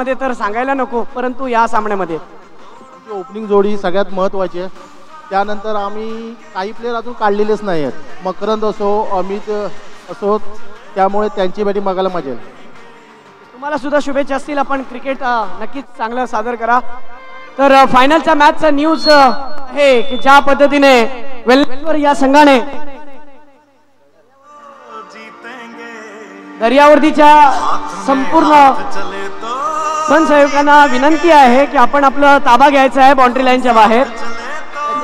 मध्ये तर सांगायला नको, परंतु या सामन्यामध्ये ओपनिंग जोडी सगळ्यात महत्त्वाची आहे. त्यानंतर आम्ही काही प्लेयर अजून काढलेलेच नाही आहेत. मकरंद असो, अमित असो, त्यामुळे त्यांची बॅटिंग बघायला मजा येईल. तुम्हाला सुद्धा शुभेच्छा असतील. आपण क्रिकेट नक्कीच चांगलं सादर करा. तर फायनलच्या मॅचचा न्यूज आहे की ज्या पद्धतीने वेल्लोर या संघाने दर्यावर्दीच्या संपूर्ण संसहयोगांना विनंती आहे की आपण आपलं ताबा घ्यायचा आहे बाउंड्री लाईनच्या बाहेर.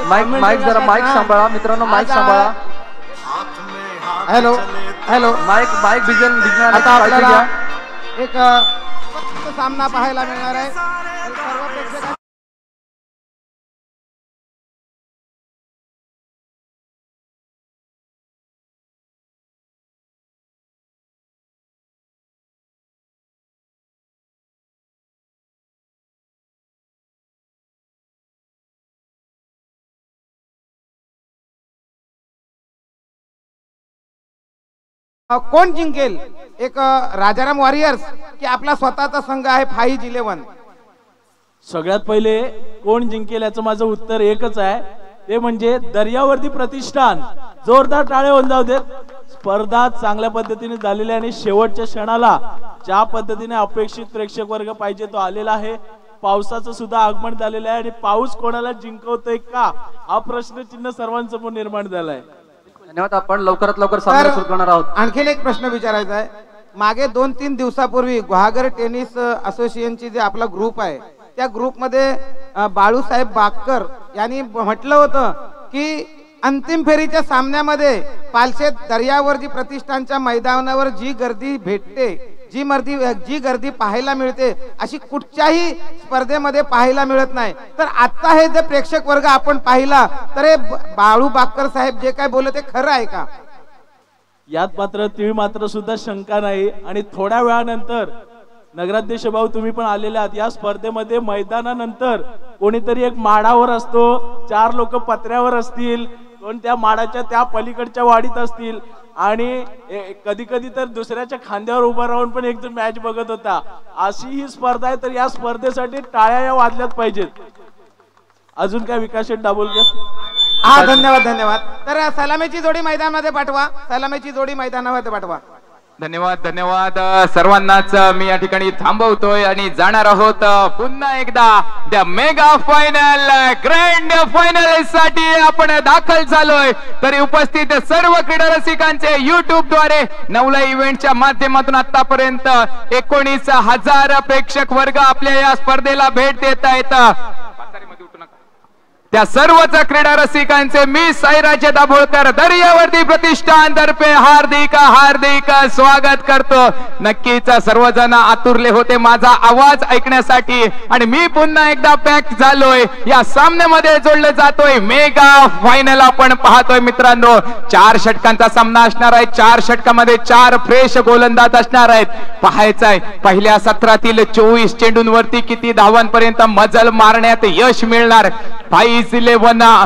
माईक जरा माईक सांभाळा मित्रांनो, माईक सांभाळा. हॅलो हॅलो, माईक भिजणार. आता आपल्याला एक सामना पाहायला मिळणार आहे. सर्व प्रेक्षक कोण जिंकेल, एक राजाराम वॉरियर्स की आपला स्वतःचा संघ आहे 5-11? सगळ्यात पहिले कोण जिंकेल याचं माझं उत्तर एकच आहे, ते म्हणजे दर्यावर्दी प्रतिष्ठान. जोरदार टाळे होऊन जाऊ देत. स्पर्धा चांगल्या पद्धतीने झालेली आहे आणि शेवटच्या क्षणाला ज्या पद्धतीने अपेक्षित प्रेक्षक वर्ग पाहिजे तो आलेला आहे. पावसाचं सुद्धा आगमन झालेलं आहे आणि पाऊस कोणाला जिंकवतोय का हा प्रश्नचिन्ह सर्वांसमोर निर्माण झालाय. धन्यवाद. आपण लवकरात लवकर सामना सुरू करणार आहोत. आणखीन एक प्रश्न विचारायचा आहे. मागे 2-3 दिवसापूर्वी गुहागर टेनिस असोसिएशनची जे आपला ग्रुप आहे त्या ग्रुपमध्ये बाळूसाहेब बागकर यांनी म्हटलं होतं की अंतिम फेरीच्या सामन्यामध्ये पालशेत दर्यावर्दी प्रतिष्ठानच्या मैदानावर जी गर्दी भेटते, जी गर्दी पाहायला मिळते अशी कुठच्याही स्पर्धेमध्ये पाहायला मिळत नाही. तर आता हे जे प्रेक्षक वर्ग आपण पाहिला तर हे बाळू बागकर साहेब जे काय बोलत ते खरं आहे का? यात मात्र तीळ मात्र सुद्धा शंका नाही. आणि थोड्या वेळानंतर नगराध्यक्ष भाऊ तुम्ही पण आलेले आहात. या स्पर्धेमध्ये मैदानानंतर कोणीतरी एक माडावर असतो, 4 लोक पत्र्यावर असतील, कोण त्या माडाच्या त्या पलीकडच्या वाडीत असतील आणि कधी कधी तर दुसऱ्याच्या खांद्यावर उभा राहून पण एक मॅच बघत होता. अशी ही स्पर्धा आहे. तर या स्पर्धेसाठी टाळ्या या वाजल्याच पाहिजेत. अजून काय विकास शेठ दाभोलकर? हा, धन्यवाद धन्यवाद. तर सलामीची जोडी मैदानामध्ये पाठवा, सलामीची जोडी मैदानामध्ये पाठवा. धन्यवाद धन्यवाद. सर्वांनाच मी या ठिकाणी थांबवतोय आणि जाणार आहोत पुन्हा एकदा the mega final, grand final साठी आपण दाखल झालोय. तरी उपस्थित सर्व क्रीडा रसिकांचे युट्यूब द्वारे नवला इव्हेंटच्या माध्यमातून आतापर्यंत 19,000 प्रेक्षक वर्ग आपल्या या स्पर्धेला भेट देत आहेत. त्या सर्वच क्रीडा रसिकांचे मी साईराज दाभोळकर दर्यावर्दी प्रतिष्ठान तर्फे हार्दिक हार्दिक स्वागत करतो. नक्कीच सर्वजण आतुरले होते माझा आवाज ऐकण्यासाठी आणि मी पुन्हा एकदा पॅक झालोय. या सामन्यामध्ये जोडले जातोय मेगा फायनल. आपण पाहतोय मित्रांनो 4 षटकांचा सामना असणार आहे. 4 षटकामध्ये 4 फ्रेश गोलंदाज असणार आहेत. पाहायचंय पहिल्या सत्रातील 24 चेंडूंवरती किती धावांपर्यंत मजल मारण्यात यश मिळणार. 5-11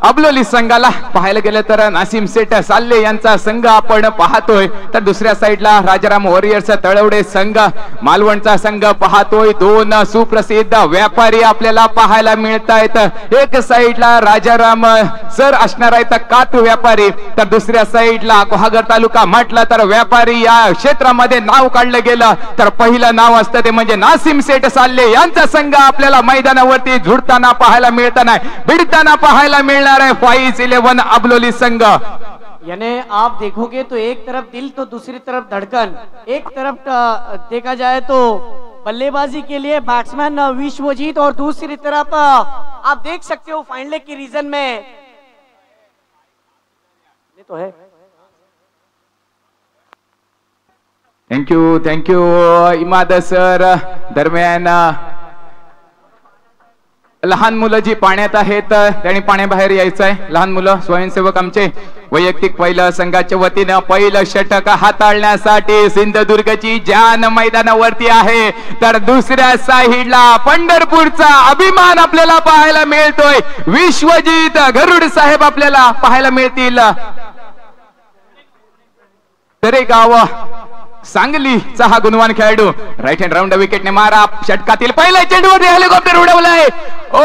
अबलोली संघाला पाहायला गेलं तर नासिम सेठ साल्ले यांचा संघ आपण पाहतोय. तर दुसऱ्या साईडला राजाराम वॉरियर्स तळवडे संघ मालवणचा संघ पाहतोय. 2 सुप्रसिद्ध व्यापारी आपल्याला पाहायला मिळत आहेत. एक साईडला राजाराम सर असणार आहेत कात व्यापारी, तर दुसऱ्या साईडला गुहागर तालुका म्हटलं तर व्यापारी या क्षेत्रामध्ये नाव काढलं गेलं तर पहिलं नाव असतं ते म्हणजे नासिम सेठ साल्ले यांचा संघ आपल्याला मैदानावरती झुडताना पाहायला मिळत नाही, भिडताना पाहायला मिळणार है 5-11 अबलोली संघ. यानी आप देखोगे तो एक तरफ दिल तो दूसरी तरफ धड़कन. एक तरफ देखा जाए तो बल्लेबाजी के लिए बैट्समैन विश्वजीत और दूसरी तरफ आप देख सकते हो फाइनल की रीजन में ये तो है. Thank you Imad sir. दरम्यान लहान मुलं जी पाण्यात आहेत त्यांनी पाण्याबाहेर यायचं आहे. लहान मुलं स्वयंसेवक आमचे वैयक्तिक पहिलं संघाच्या वतीनं पहिलं षटक हाताळण्यासाठी सिंधुदुर्गची जान मैदानावरती आहे. तर दुसऱ्या साईडला पंढरपूरचा अभिमान आपल्याला पाहायला मिळतोय. विश्वजीत गरुड साहेब आपल्याला पाहायला मिळतील. तरेगाव सांगलीचा हा गुणवान खेळाडू राईट हँड राऊंड विकेटने मारा षटकातील पहिल्या चेंडूवरती हेलिकॉप्टर उडवलाय. ओ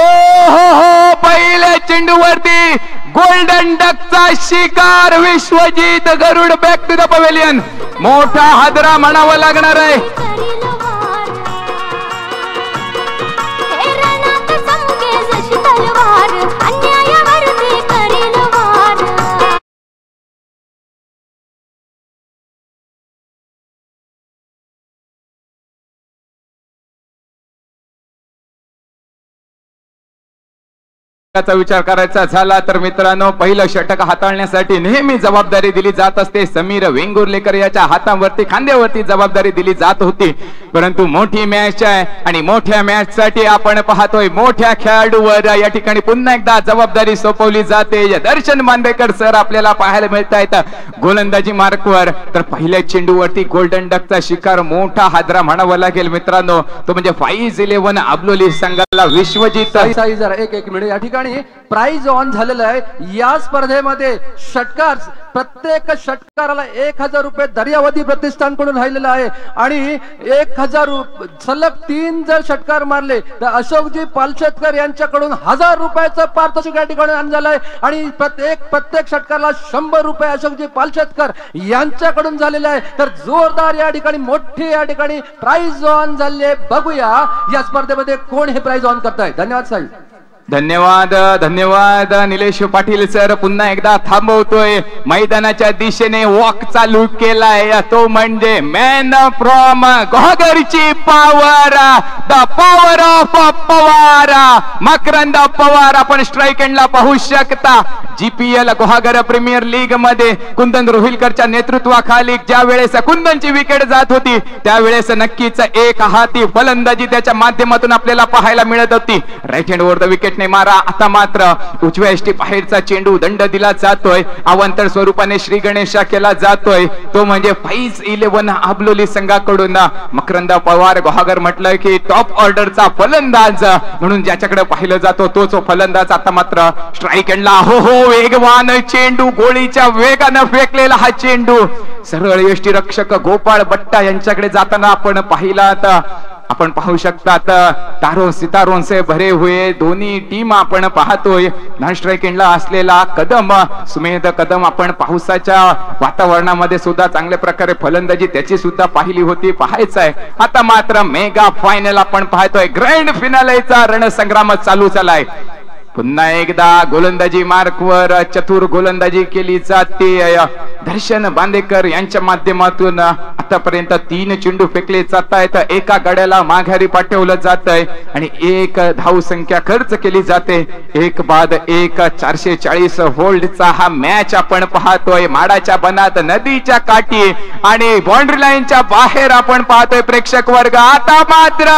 हो पहिल्या चेंडूवरती गोल्डन डकचा शिकार विश्वजित गरुड बॅक टू द पवेलियन. मोठा हादरा म्हणावा लागणार आहे. विचार करायचा झाला तर मित्रांनो पहिलं षटक हाताळण्यासाठी नेहमी जबाबदारी दिली जात असते. समीर वेंगुर्लेकर याच्या हातावरती खांद्यावरती जबाबदारी दिली जात होती. परंतु मोठी मॅच आहे आणि मोठ्या मॅच साठी आपण पाहतोय मोठ्या खेळाडूवर या ठिकाणी पुन्हा एकदा जबाबदारी सोपवली जाते. दर्शन बांदेकर सर आपल्याला पाहायला मिळत आहेत गोलंदाजी मार्कवर. तर पहिल्या चेंडूवरती गोल्डन डकचा शिकार मोठा हादरा म्हणावा लागेल मित्रांनो. तो म्हणजे 5-11 अबलोली संघाला विश्वजित. एक मिनिट या ठिकाणी प्राइज ऑन झालेलं आहे. या स्पर्धेमध्ये षटकार प्रत्येक षटकाराला 1000 रुपये दर्यावती प्रतिष्ठानकडून राहिलेला आहे आणि 1000 सलग 3 जर षटकार मारले तर अशोकजी पालशेतकर यांच्याकडून 1000 रुपयाचं पारितोषिक या ठिकाणी आणलं आहे आणि प्रत्येक षटकाराला 100 रुपये अशोकजी पालशेतकर यांच्याकडून झालेले आहे. तर जोरदार या ठिकाणी मोठी या ठिकाणी प्राइज ऑन झाले. बघूया या स्पर्धेमध्ये कोण हे प्राइज ऑन करताय. धन्यवाद साहेब. धन्यवाद धन्यवाद निलेश पाटील सर. पुन्हा एकदा थांबवतोय मैदानाच्या दिशेने वॉक चालू केलाय. तो म्हणजे मॅन फ्रॉम गोहागरची power the power of Pawar Makarand Pawar. आपण स्ट्राईक एंडला पाहू शकता. GPL गोहागर प्रीमियर लीग मध्ये कुंदन रोहिलकरच्या नेतृत्वाखाली ज्या वेळेस कुंदनची विकेट जात होती त्यावेळेस नक्कीच एक हाती फलंदाजी त्याच्या माध्यमातून आपल्याला पाहायला मिळत होती. Right hand over the wicket मारा. आता मात्र उजव्या एष्टी बाहेरचा चेंडू दंड दिला जातोय. अवांतर स्वरूपाने श्री गणेशा केला जातोय. तो म्हणजे 5-11 अबलोली संघाकडून मकरंद पवार. गोहागर म्हटलं की टॉप ऑर्डरचा फलंदाज म्हणून ज्याच्याकडे पाहिलं जातो तोच फलंदाज. आता मात्र स्ट्राईक एंडला हो वेगवान चेंडू गोळीच्या वेगानं फेकलेला हा चेंडू सरळ यष्टी रक्षक गोपाळ बट्टा यांच्याकडे जाताना आपण पाहिला. आपण पाहू शकतात तारो सितारों से भरे हुए दोन्ही टीम आपण पाहतोय. नॉन स्ट्राईक एंडला असलेला कदम सुमेध कदम आपण पावसाच्या वातावरणामध्ये सुद्धा चांगल्या प्रकारे फलंदाजी त्याची सुद्धा पाहिली होती. पाहायचं आहे आता मात्र मेगा फायनल आपण पाहतोय. ग्रँड फिनालेचा रणसंग्राम चालू झालाय. पुन्हा एकदा गोलंदाजी मार्कवर चतुर गोलंदाजी केली जाते. दर्शन बांदेकर यांच्या माध्यमातून आतापर्यंत 3 चेंडू फेकले जात आहेत. एका गड्याला माघारी पाठवलं जात आहे आणि 1 धाव संख्या खर्च केली जाते. 1 बाद 1 440 होल्डचा हा मॅच आपण पाहतोय. माडाच्या बनात नदीच्या काठी आणि बाउंड्री लाईनच्या बाहेर आपण पाहतोय प्रेक्षक वर्ग. आता मात्र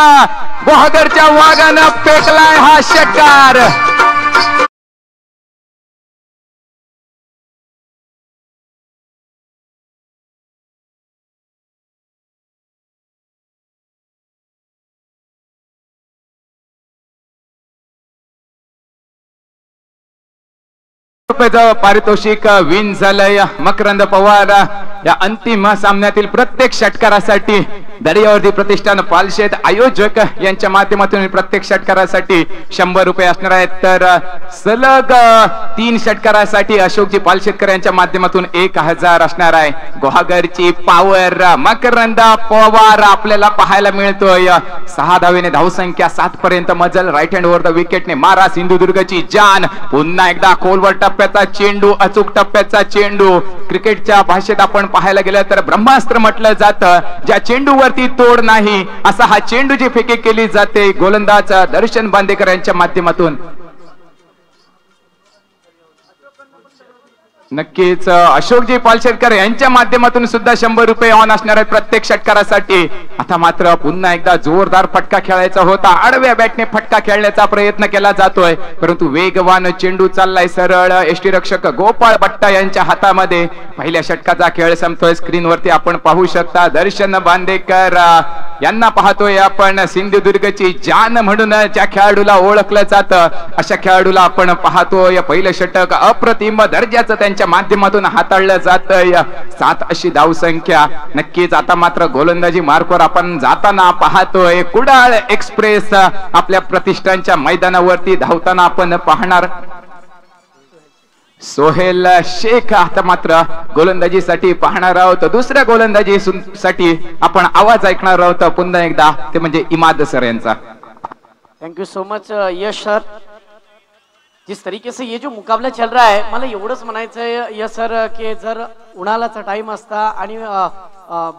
गोहागरच्या वाघानं फेकलाय हा षटकार. पारितोषिक विन झालंय. मकरंद पवार या अंतिम सामन्यातील प्रत्येक षटकारासाठी दर्यावर्दी प्रतिष्ठान पालशेत आयोजक यांच्या माध्यमातून प्रत्येक षटकारासाठी 100 रुपये असणार आहेत. तर सलग 3 षटकारासाठी अशोकजी पालशेतकर यांच्या माध्यमातून 1000 असणार आहे. गोहागरची पॉवर मकरंद पवार आपल्याला पाहायला मिळतोय. 6 धावेने धावसंख्या 7 पर्यंत मजल. राईट हँड वर द विकेटने मारा. सिंधुदुर्गची जान. पुन्हा एकदा खोलवर टप्प्याचा चेंडू अचूक टप्प्याचा चेंडू. क्रिकेटच्या भाषेत आपण पाहायला गेलं तर ब्रह्मास्त्र म्हटलं जातं. ज्या चेंडूवरती तोड नाही असा हा चेंडू जी फेकी केली जाते गोलंदाज दर्शन बांदेकर यांच्या माध्यमातून. नक्कीच अशोकजी पालशेतकर यांच्या माध्यमातून सुद्धा 100 रुपये ऑन असणार आहेत प्रत्येक षटकारासाठी. आता मात्र पुन्हा एकदा जोरदार फटका खेळायचा होता. आडव्या बॅटने फटका खेळण्याचा प्रयत्न केला जातोय परंतु वेगवान चेंडू चाललाय सरळ एष्टी रक्षक गोपाळ बट्टा यांच्या हातामध्ये. पहिल्या षटकाचा खेळ संपतोय. स्क्रीनवरती आपण पाहू शकता दर्शन बांदेकर यांना पाहतोय आपण सिंधुदुर्गची जान म्हणून ज्या खेळाडूला ओळखलं जातं अशा खेळाडूला आपण पाहतोय. पहिलं षटक अप्रतिम दर्जाचं त्यांच्या माध्यमातून हाताळलं जातंय. 7 अशी धावसंख्या. नक्कीच आता मात्र गोलंदाजी मार्कवर आपण जाताना पाहतोय. कुडाळ एक्सप्रेस आपल्या प्रतिष्ठानच्या मैदानावरती धावताना आपण पाहणार. सोहेल शेख आता मात्र गोलंदाजीसाठी पाहणार आहोत. दुसऱ्या गोलंदाजीसाठी आपण आवाज ऐकणार आहोत पुन्हा एकदा, ते म्हणजे इमाद सर यांचा. Thank you so much Yash sir. जिस तरीके से ये जो मुकाबला चल रहा है, मला एवढंच म्हणायचं आहे यश सर की जर उन्हाळ्याचा टाइम असता आणि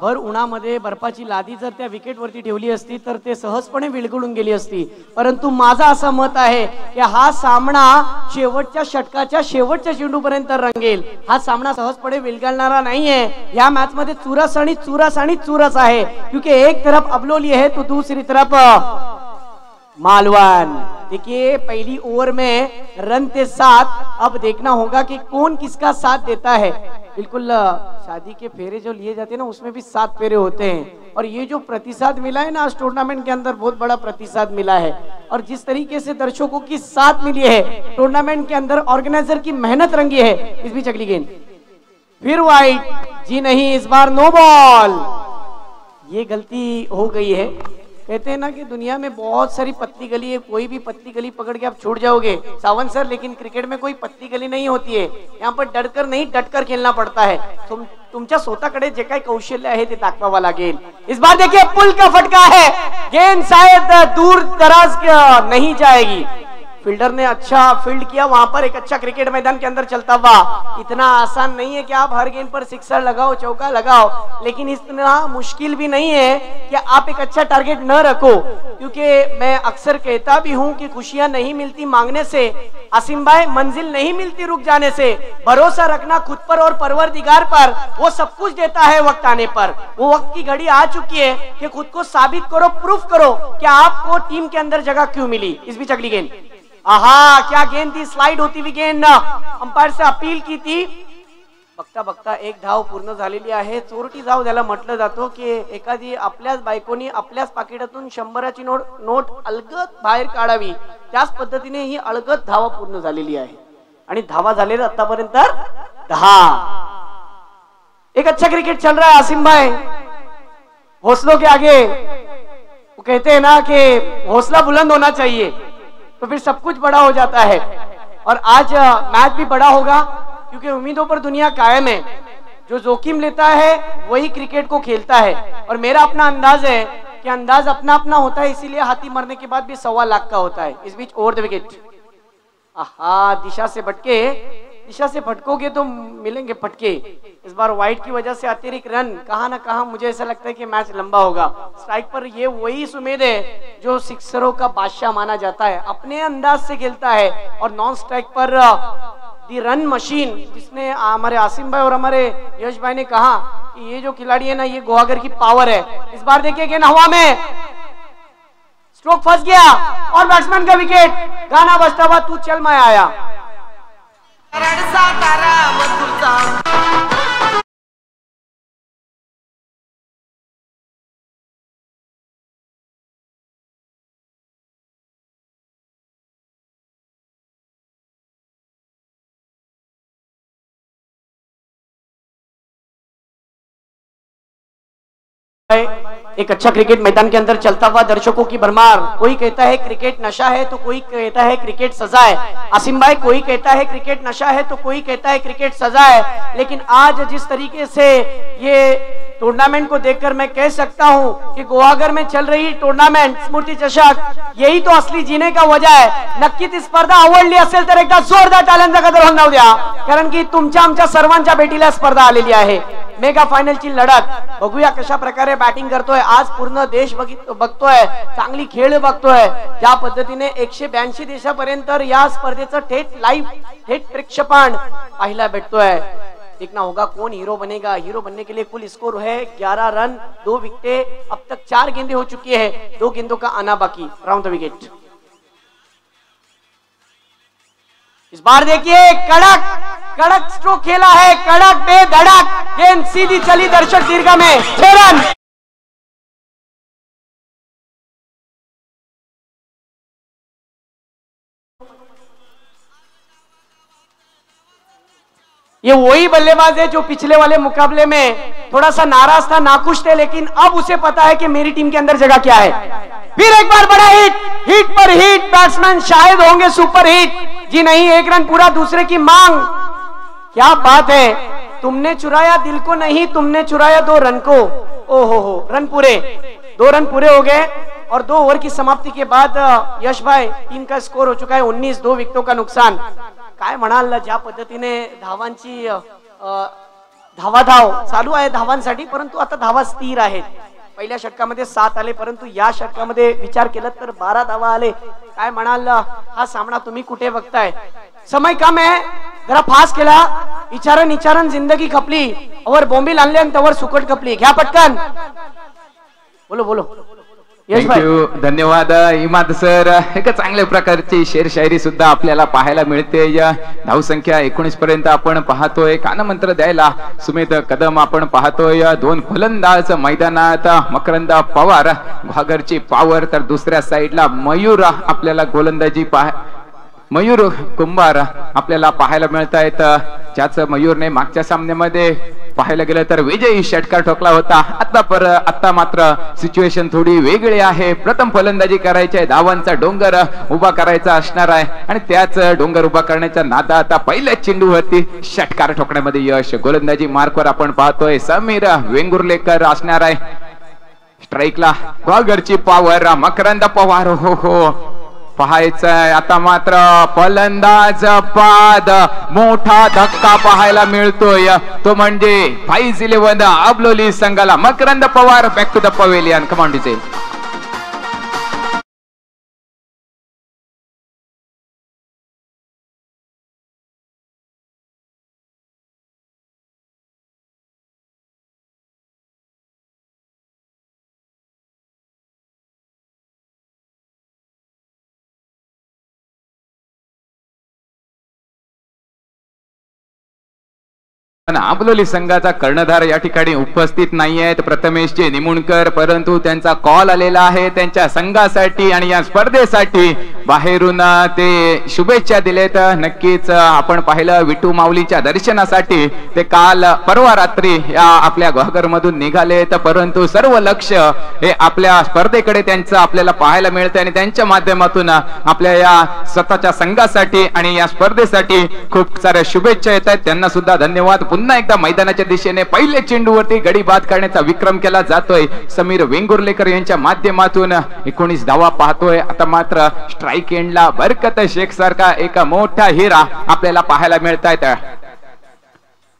भर उन्हामध्ये बर्फाची लादी जर त्या विकेटवरती ठेवली असती तर ते सहजपणे विरघळून गेली असती. परंतु माझं असं मत आहे की हा सामना शेवटच्या षटकाच्या शेवटच्या चेंडूपर्यंत रंगेल. हा सामना सहजपणे विरघळणारा नाहीये. या मॅच मध्ये चुरस आणि चुरस आणि चुरस आहे, क्योंकि एक तरफ अबलोली है तो दूसरी तरफ मालवन. देखिए पहली ओवर में रन के साथ अब देखना होगा कि कौन किसका साथ देता है. बिल्कुल शादी के फेरे जो लिए जाते हैं ना, उसमें भी 7 फेरे होते हैं. और ये जो प्रतिसाद मिला है ना आज टूर्नामेंट के अंदर, बहुत बड़ा प्रतिसाद मिला है. और जिस तरीके से दर्शकों की साथ मिली है टूर्नामेंट के अंदर, ऑर्गेनाइजर की मेहनत रंगी है. इस बीच अगली गेंद फिर वाइड. जी नहीं, इस बार नो बॉल. ये गलती हो गई है. कहते हैं ना कि दुनिया में बहुत सारी पतली गली है, कोई भी पतली गली पकड़ के आप छूट जाओगे सावंत सर, लेकिन क्रिकेट में कोई पतली गली नहीं होती है. यहाँ पर डरकर नहीं डटकर खेलना पड़ता है. तुमच्या स्वतःकडे जे काही कौशल्य आहे ते दाखवावं लागेल. इस बार देखिए पुल का फटका है. गेंद शायद दूर दराज नहीं जाएगी. फील्डर ने अच्छा फील्ड किया वहां पर. एक अच्छा क्रिकेट मैदान के अंदर चलता हुआ. इतना आसान नहीं है कि आप हर गेंद पर सिक्सर लगाओ, चौका लगाओ, लेकिन इतना मुश्किल भी नहीं है कि आप एक अच्छा टारगेट न रखो. क्योंकि मैं अक्सर कहता भी हूं कि खुशियां नहीं मिलती मांगने से, आसिम भाई मंजिल नहीं मिलती रुक जाने से. भरोसा रखना खुद पर और परवरदिगार पर, वो सब कुछ देता है वक्त आने पर. वो वक्त की घड़ी आ चुकी है कि खुद को साबित करो, प्रूफ करो कि आपको टीम के अंदर जगह क्यों मिली. इस बीच अगली गेंद, आहा क्या गेंद थी, स्लाइड होती हुई गेंद. अंपायर से अपील की थी. बघता बघता एक धाव पूर्ण झालेली आहे. चोरटी धाव ज्याला म्हटलं जातो की एखादी आपल्याच बायकोनी आपल्याच पाकिटातून 100ची नोट अलगद बाहेर काढावी, त्याच पद्धतीने ही अलगद धावा पूर्ण झालेली आहे. आणि धावा झालेल्या आतापर्यंत 10. एक अच्छा क्रिकेट चल रहा है आसिम भाई. हौसलों के आगे वो कहते हैं ना कि हौसला बुलंद होना चाहिए तो फिर सब कुछ बड़ा हो जाता है. और आज मैच भी बड़ा होगा क्योंकि उम्मीदों पर दुनिया कायम है. जो जोखिम लेता है वही क्रिकेट को खेलता है. और मेरा अपना अंदाज है कि अंदाज अपना अपना होता है, इसीलिए हाथी मरने के बाद भी 1.25 लाख का होता है. इस बीच ओवर द विकेट. आहा दिशा से भटकोगे तो मिलेंगे फटके. इस बार वाइड की वजह से अतिरिक्त रन. कहां ना कहां मुझे ऐसा लगता है कि मैच लंबा होगा. स्ट्राइक पर ये वही सुमेध है जो सिक्सरों का बादशाह माना जाता है, अपने अंदाज से खेलता है. और नॉन स्ट्राइक पर दी रन मशीन, जिसने हमारे आसिम भाई और हमारे यश भाई ने कहा कि ये जो खिलाड़ी है ना, ये गुहागर की पावर है. इस बार देखिए गेंद हवा में, स्ट्रोक फंस गया और बैट्समैन का विकेट. गाना बजता हुआ तू चल मैं आया. एक अच्छा क्रिकेट मैदान के अंदर चलता हुआ, दर्शकों की भरमार. कोई कहता है क्रिकेट नशा है तो कोई कहता है क्रिकेट सजा है. आसिम भाई कोई कहता है क्रिकेट नशा है तो कोई कहता है क्रिकेट सजा है. लेकिन आज जिस तरीके से ये टूर्नामेंट को देखकर मैं कह सकता हूं कि गुहागर में चल रही टूर्नामेंट स्मृती चषक, यही तो असली जीने का वजह आहे. नक्की ती स्पर्धा आवडली असेल तर एकदा जोरदार टाळ्यांचा गजर होऊ द्या, कारण की तुमच्या आमच्या सर्वांच्या भेटीला स्पर्धा आलेली आहे. मेगा फायनलची लढत बघूया कशा प्रकारे बॅटिंग करतोय. आज पूर्ण देश बघतोय, चांगली खेळ बघतोय. ज्या पद्धतीने 182 देशापर्यंत या स्पर्धेचं थेट प्रेक्षेपण पाहायला भेटतोय. देखना होगा कौन हीरो बनेगा. हीरो बनने के लिए कुल स्कोर है 11 रन, 2 विकेटें. अब तक 4 गेंदें हो चुकी है, 2 गेंदों का आना बाकी. Round the wicket. इस बार देखिए कड़क स्ट्रोक खेला है, कड़क बेधड़क गेंद सीधी चली दर्शक दीर्घ में. 6 रन. ये वही बल्लेबाज है जो पिछले वाले मुकाबले में थोड़ा सा नाराज था, नाखुश थे, लेकिन अब उसे पता है कि मेरी टीम के अंदर जगह क्या है। फिर एक बार बड़ा हिट, हिट पर हिट, बैट्समैन शायद होंगे सुपर हिट। जी नहीं, एक रन पूरा, दूसरे की मांग। क्या बात है, तुमने चुराया दिल को नहीं, तुमने चुराया 2 रन को। ओहो, रन पूरे, 2 रन पूरे हो गए। और 2 ओवर की समाप्ति के बाद यश भाई, टीम का स्कोर हो चुका है 19, 2 विकेटों का नुकसान। काय म्हणाल, ज्या पद्धतीने धावांची धावाधाव चालू आहे धावांसाठी, परंतु आता धावा स्थिर आहेत। पहिल्या षटकामध्ये 7 आले, परंतु या षटकामध्ये विचार केला तर 12 धावा आले। काय म्हणाल, हा सामना तुम्ही कुठे बघताय? समय कम आहे, जरा फास्ट केला। इचारण जिंदगी खपली, अवर बोंबील आणले आणि त्यावर सुकट खपली। घ्या पटकन, बोलो थँक्यू, धन्यवाद इमाद सर। एक चांगल्या प्रकारची शेरशायरी सुद्धा आपल्याला पाहायला मिळते। धावसंख्या 19 पर्यंत आपण पाहतोय। कानमंत्र द्यायला सुमित कदम आपण पाहतोय। 2 फलंदाज मैदानात, मकरंद पवार, गुहागरची पॉवर, तर दुसऱ्या साईडला मयूर आपल्याला गोलंदाजी मयूर कुंभार आपल्याला पाहायला मिळत आहेत। ज्याच मयूरने मागच्या सामन्यामध्ये पाहायला गेलं तर विजयी षटकार ठोकला होता। आता मात्र सिच्युएशन थोडी वेगळी आहे। प्रथम फलंदाजी करायची आहे, धावांचा डोंगर उभा करायचा असणार आहे आणि त्याच डोंगर उभा करण्याच्या नादात आता पहिल्या चेंडूवरती षटकार ठोकण्यामध्ये यश। गोलंदाजी मार्कवर आपण पाहतोय समीर वेंगुर्लेकर असणार आहे। स्ट्राईकला गुहागरची पॉवर, मकरंद पवार, हो पाहायचंय। आता मात्र फलंदाज बाद, मोठा धक्का पाहायला मिळतोय, तो म्हणजे 5-11 अबलोली संघाला। Makarand Pawar back to the pavilion, come on DJ. Ambloli संघाचा कर्णधार या ठिकाणी उपस्थित नाही आहेत, प्रथमेशजी निमुणकर, परंतु त्यांचा कॉल आलेला आहे त्यांच्या संघासाठी आणि या स्पर्धेसाठी बाहेरून ते शुभेच्छा दिलेत। नक्कीच आपण पाहिलं विठू माऊलीच्या दर्शनासाठी ते काल परवा रात्री या आपल्या गुहागर मधून निघालेत, परंतु सर्व लक्ष हे आपल्या स्पर्धेकडे त्यांचं आपल्याला पाहायला मिळतं आणि त्यांच्या माध्यमातून आपल्या या स्वतःच्या संघासाठी आणि या स्पर्धेसाठी खूप साऱ्या शुभेच्छा येत आहेत। त्यांना सुद्धा धन्यवाद। पुन्हा एकदा मैदानाच्या दिशेने पहिल्या चेंडूवरती गडी बाद करण्याचा विक्रम केला जातोय समीर वेंगुर्लेकर यांच्या माध्यमातून। 19 धावा पाहतोय। आता मात्र स्ट्राइक एंडला बरकत शेख सारखा एक मोठा हिरा आपल्याला पाहायला मिळतायत।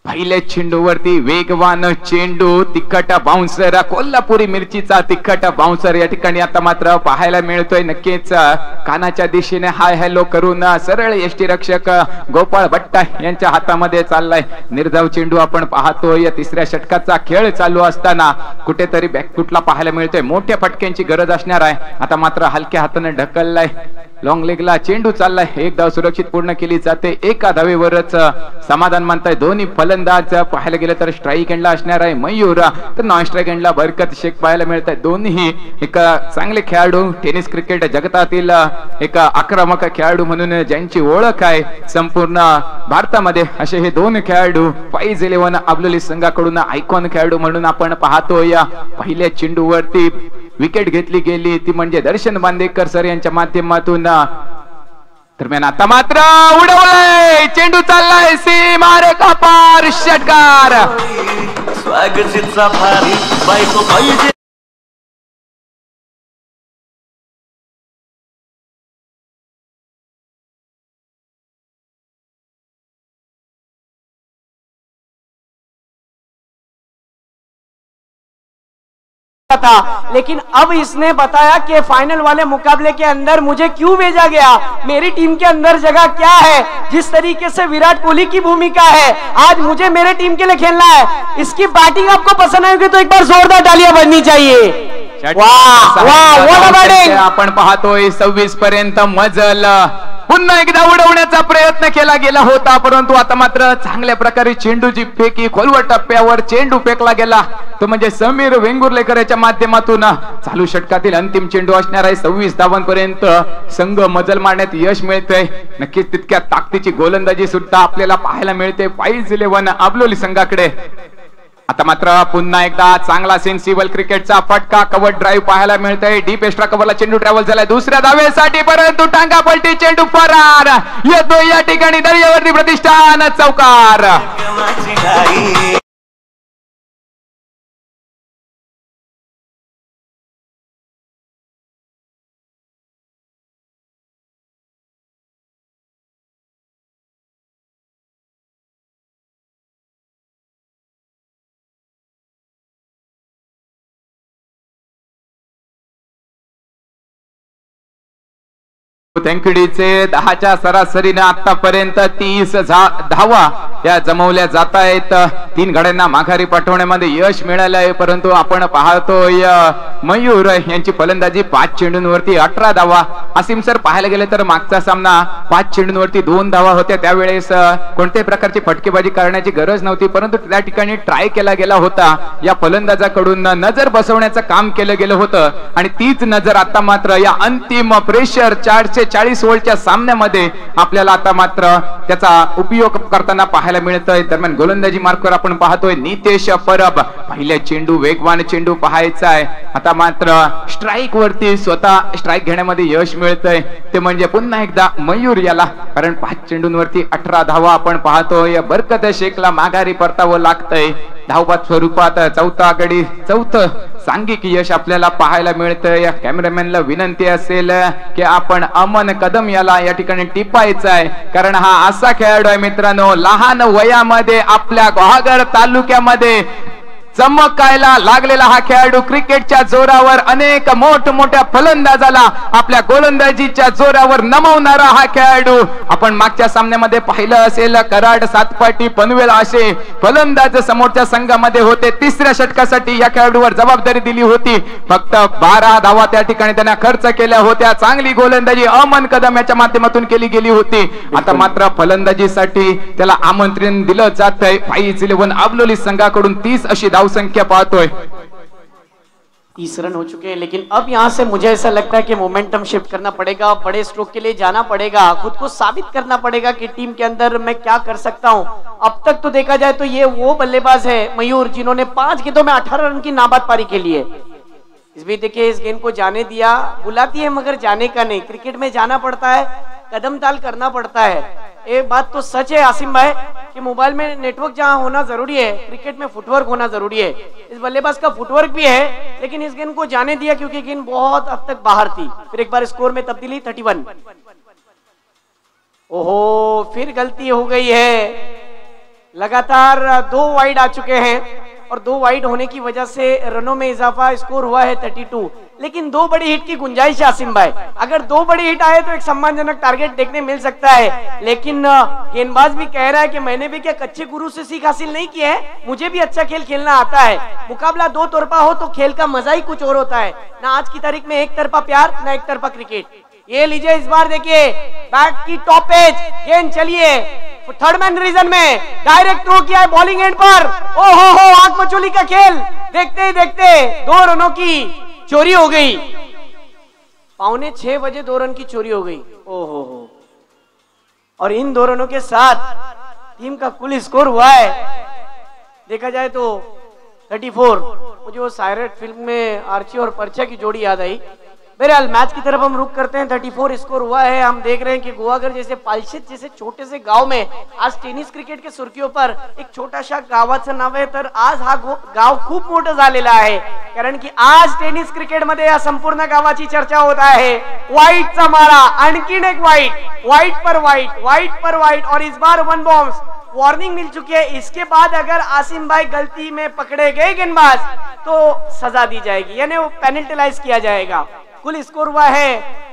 पहिल्या चेंडूवरती वेगवान चेंडू, तिखट बाउन्सर, कोल्हापुरी मिरचीचा तिखट बाउन्सर या ठिकाणी आता मात्र पाहायला मिळतोय। नक्कीच कानाच्या दिशेने हाय हॅलो करून सरळ यष्टीरक्षक गोपाळ भट्टा यांच्या हातामध्ये चाललाय निर्धाव चेंडू आपण पाहतोय। तिसऱ्या षटकाचा खेळ चालू असताना कुठेतरी बॅकफुटला पाहायला मिळतोय, मोठ्या फटक्यांची गरज असणार आहे। आता मात्र हलक्या हाताने ढकललाय, लॉंग लेगला चेंडू चाललाय, एक धाव सुरक्षित पूर्ण केली जाते। एका धावेवरच समाधान मानताय दोन्ही फलंदाज। पाहायला गेलं तर स्ट्राइक एंडला असणार आहे मयूर, तर नॉन स्ट्राइक एंडला बरकत शेख पाहायला मिळत आहे। दोन्ही एक चांगले खेळाडू, टेनिस क्रिकेट जगतातील एक आक्रमक खेळाडू म्हणून ज्यांची ओळख आहे संपूर्ण भारतामध्ये, असे हे 2 खेळाडू 5-11 अबलोली संघाकडून आयकॉन खेळाडू म्हणून आपण पाहतोय। पहिल्या चेंडूवरती विकेट घेतली गेली ती म्हणजे दर्शन बांदेकर सर यांच्या माध्यमातून। दरम्यान आता मात्र उडवलाय चेंडू, चाललाय सीमारेखा पार, षटकार। स्वागतीचा भारी बायको पाहिजे। था, लेकिन अब इसने बताया कि फाइनल वाले मुकाबले के अंदर मुझे क्यों भेजा गया, मेरी टीम के अंदर जगह क्या है। जिस तरीके से विराट कोहली की भूमिका है, आज मुझे मेरे टीम के लिए खेलना है। इसकी बैटिंग आपको पसंद आएगी तो एक बार जोरदार तालियां बजनी चाहिए। वाह वाह, व्हाट अ बैटिंग। आपण पाहतोय 26 पर्यंत मजल पुन्हा एकदा उडवण्याचा प्रयत्न केला गेला होता, परंतु आता मात्र चांगल्या प्रकारे चेंडूची फेकी खोलवर टप्प्यावर चेंडू फेकला गेला, तो म्हणजे समीर वेंगुर्लेकर याच्या माध्यमातून. चालू षटकातील अंतिम चेंडू असणार आहे. 26 धावांपर्यंत संघ मजल मारण्यात यश मिळतंय. नक्कीच तितक्या ताकदीची गोलंदाजी सुद्धा आपल्याला पाहायला मिळते फाईज 11 आबलोली संघाकडे. आता मात्र पुन्हा एकदा चांगला सेन्सिबल क्रिकेटचा फटका कव्हर ड्राईव्ह पाहायला मिळतंय. डीप एक्स्ट्रा कव्हरला चेंडू ट्रॅव्हल झालाय दुसऱ्या धावेसाठी, परंतु टांगा पलटी चेंडू फरार. येतो या ठिकाणी दर्यावर्दी प्रतिष्ठान चौकार. थँक्यूडीचे 10च्या सरासरीने आतापर्यंत 30 धावा या जमवल्या जात आहेत. 3 गड्यांना माघारी पाठवण्यामध्ये यश मिळालं आहे, परंतु आपण पाहतोय मयूर यांची फलंदाजी 5 चेंडूंवरती 18 धावा. असीम सर पाहायला गेले तर मागचा सामना 5 चेंडूंवरती 2 धावा होत्या, त्यावेळेस कोणत्याही प्रकारची फटकेबाजी करण्याची गरज नव्हती, परंतु त्या ठिकाणी ट्राय केला गेला होता. या फलंदाजाकडून नजर बसवण्याचं काम केलं गेलं होतं आणि तीच नजर आता मात्र या अंतिम प्रेशर 440 ओव्हरच्या सामन्यामध्ये आपल्याला आता मात्र त्याचा उपयोग करताना पाहायला मिळतोय. दरम्यान गोलंदाजी मार्कवर आपण पाहतोय नितेश परब. पहिल्या चेंडू वेगवान चेंडू पाहायचा आहे. आता मात्र स्ट्राईक वरती स्वतः स्ट्राईक घेण्यामध्ये यश मिळतंय, ते म्हणजे पुन्हा एकदा मयूर याला, कारण 5 चेंडूंवरती 18 धावा आपण पाहतोय. बरकत शेखला माघारी परतावं लागतंय. धावपात स्वरूपात चौथा गडी चौथं सांघिक यश आपल्याला पाहायला मिळतंय. या कॅमेरामॅनला विनंती असेल की आपण अमन कदम याला या ठिकाणी टिपायचं आहे, कारण हा असा खेळाडू आहे मित्रांनो, लहान वयामध्ये आपल्या गुहागर तालुक्यामध्ये चमकायला लागलेला हा खेळाडू. क्रिकेटच्या जोरावर अनेक मोठमोठ्या फलंदाजाला आपल्या गोलंदाजीच्या जोरावर नमवणारा हा खेळाडू. आपण मागच्या सामन्यामध्ये पाहिलं असेल, कराड, सातपाटी, पनवेल असे फलंदाज समोरच्या संघामध्ये होते. 3ऱ्या षटकासाठी या खेळाडूवर जबाबदारी दिली होती. फक्त 12 धावा त्या ठिकाणी त्यांना खर्च केल्या होत्या. चांगली गोलंदाजी अमन कदम याच्या माध्यमातून केली गेली होती. आता मात्र फलंदाजीसाठी त्याला आमंत्रण दिलं जात आहे. फाईज 11 आबलोली संघाकडून 30 अशी संख्या पाहतोय. 30 रन हो चुके हैं, लेकिन अब यहाँ से मुझे ऐसा लगता है कि मोमेंटम शिफ्ट करना पड़ेगा, बड़े स्ट्रोक के लिए जाना पड़ेगा, खुद को साबित करना पड़ेगा कि टीम के अंदर मैं क्या कर सकता हूँ. अब तक तो देखा जाए तो ये वो बल्लेबाज है मयूर जिन्होंने 5 गेंदों में 18 रन की नाबाद पारी के लिए. इस भी देखिए, इस गेंद को जाने दिया, बुलाती है मगर जाने का नहीं. क्रिकेट में जाना पड़ता है, कदम ताल करना पड़ता है. एक बात तो सच है आसिम भाई कि मोबाइल में नेटवर्क जहां होना जरूरी है, क्रिकेट में फुटवर्क होना जरूरी है. इस बल्लेबाज का फुटवर्क भी है, लेकिन इस गेंद को जाने दिया क्योंकि गेंद बहुत हद तक बाहर थी. फिर एक बार स्कोर में तब्दीली 31. ओहो, फिर गलती हो गई है. लगातार 2 वाइड आ चुके हैं और 2 वाइड होने की वजह से रनों में इजाफा, स्कोर हुआ है 32. लेकिन 2 बड़ी हिट की गुंजाइश है आसिम भाई. अगर 2 बड़ी हिट आए तो एक सम्मानजनक टारगेट देखने मिल सकता है. लेकिन गेंदबाज भी कह रहा है कि मैंने भी क्या कच्चे गुरु से सीख हासिल नहीं की है, मुझे भी अच्छा खेल खेलना आता है. मुकाबला 2 तरफा हो तो खेल का मजा ही कुछ और होता है ना. आज की तारीख में एक तरफा प्यार ना एक तरफा क्रिकेट. ये लीजिए, इस बार देखिए बैट की टॉप एज गेंद चलिए थर्ड मैन रीजन में डायरेक्ट थ्रो किया है बॉलिंग एंड पर. ओहो हो, आंख मचोली का खेल. देखते ही देखते 2 रनों की चोरी हो गई. 5:45 बजे 2 रन की चोरी हो गई. ओहो हो, और इन 2 रनों के साथ टीम का कुल स्कोर हुआ है देखा जाए तो 34. मुझे वो सायरट फिल्म में आर्ची और पर्चा की जोड़ी याद आई. बहरहाल मैच की तरफ हम रुक करते हैं. 34 स्कोर हुआ है. हम देख रहे हैं कि गोवागर जैसे पालशेत जैसे छोटे से गाव में आज टेनिस क्रिकेट के सुर्खियों पर एक छोटाशा गावाचं नाव आहे, तर आज हा गाव खूप मोठं झालेला आहे, कारण की आज टेनिस क्रिकेट मध्ये या संपूर्ण गावाची चर्चा होत आहे. व्हाईटचा मारा, आणखीन एक व्हाईट पर व्हाईट और इस बार 1 बॉम्ब्स वार्निंग मिल चुकी है. इसके बाद अगर आसिम भाई गलती में पकड़े गए गेंदबाज तो सजा दी जाएगी, यानी वो पेनल्टिलाइज किया जाएगा. कुल स्कोर हुआ है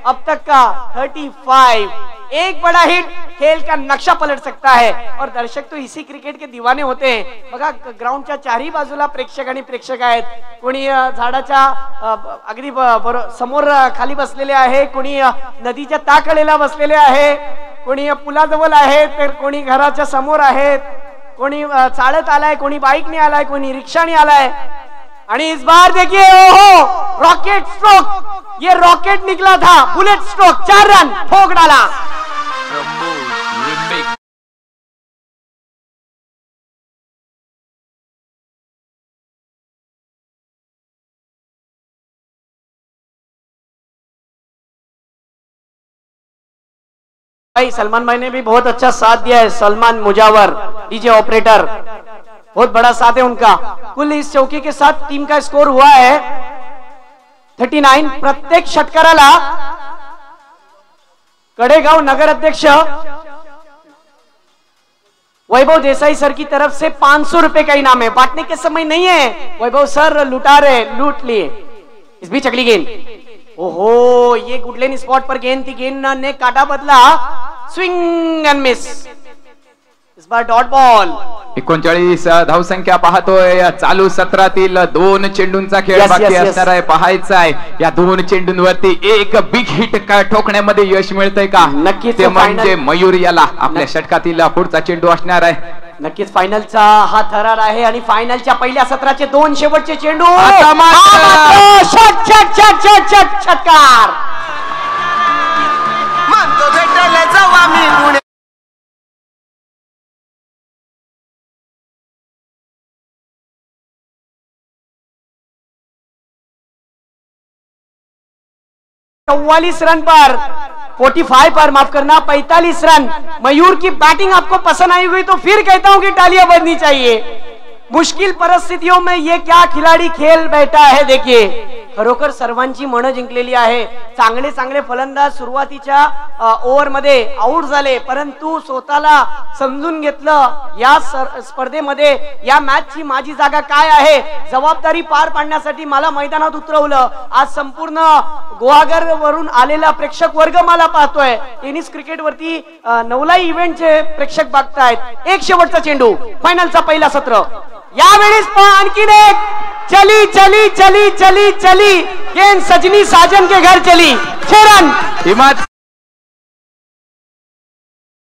अब तक का 35. एक बड़ा हिट खेल का नक्शा पलट सकता है और दर्शक तो इसी क्रिकेट के दीवाने होते हैं. बघा ग्राउंडच्या चारही बाजूला प्रेक्षक आणि प्रेक्षक आहेत. कोणी झाडाच्या अगदी समोर खाली बसलेले आहे, कोणी नदीच्या ताकडेला बसलेले आहे, कोणी पुलाजवळ आहे, तर कोणी घराच्या समोर आहेत, कोणी चालत आलाय, कोणी बाईकने आलाय, कोणी रिक्षाने आलाय. आणि इस बार देखिए ओहो रॉकेट स्ट्रोक, ये रॉकेट निकला था, बुलेट स्ट्रोक, 4 रन ठोक डाला. भाई सलमान भाई ने भी बहुत अच्छा साथ दिया है. सलमान मुजावर डीजे ऑपरेटर, बहुत बड़ा साथ है उनका. कुल इस चौकी के साथ टीम का स्कोर हुआ है 39. प्रत्येक षटकाराला कडेगांव नगर अध्यक्ष वैभव देसाई सर की तरफ से 500 रुपए का इनाम है. बांटने के समय नहीं है, वैभव सर लुटा रहे, लूट लिए. इस बीच अगली गेंद, ओहो ये गुडलेन स्पॉट पर गेंद थी, गेंद ने काटा बदला, स्विंग एंड मिस. इस बार डॉट बॉल. 39 धावसंख्या पाहतोय. चालू सत्रातील 2 चेंडूंचा खेळ बाकी असणार आहे. पाहायचा आहे या 2 चेंडूंवरती एक बिग हिट ठोकण्यामध्ये यश मिळतंय का. नक्कीच ते म्हणजे मयूर याला आपल्या षटकातील पुढचा चेंडू असणार आहे. नक्कीच फायनलचा हा थरार आहे आणि फायनलच्या पहिल्या सत्राचे 2 शेवटचे चेंडू. षटकार रन पर 45 पर, माफ करना 45 रन. मयूर की बैटिंग आपको पसंद आई हुई तो फिर कहता हूं कि तालियां बजनी चाहिए. मुश्किल परिस्थितियों में ये क्या खिलाड़ी खेल बैठा है. देखिए खरोखर सर्वांची मन जिंकलेली आहे. चांगले चांगले फलंदाज सुरुवातीच्या ओव्हर मध्ये आउट झाले, परंतु स्वतःला समजून घेतलं या स्पर्धेमध्ये या मॅचची माझी जागा काय आहे, जबाबदारी पार पाडण्यासाठी मला मैदानात उतरवलं. आज संपूर्ण गुहागर वरून आलेला प्रेक्षक वर्ग मला पाहतोय. टेनिस क्रिकेट वरती 9 इव्हेंटचे प्रेक्षक बघतायत. एक शेवटचा चेंडू, फायनलचा पहिला सत्र. यावेळेस आणखीन एक, चली चली चली चली चली, गेंद सजनी साजन के घर चली. 6 रन.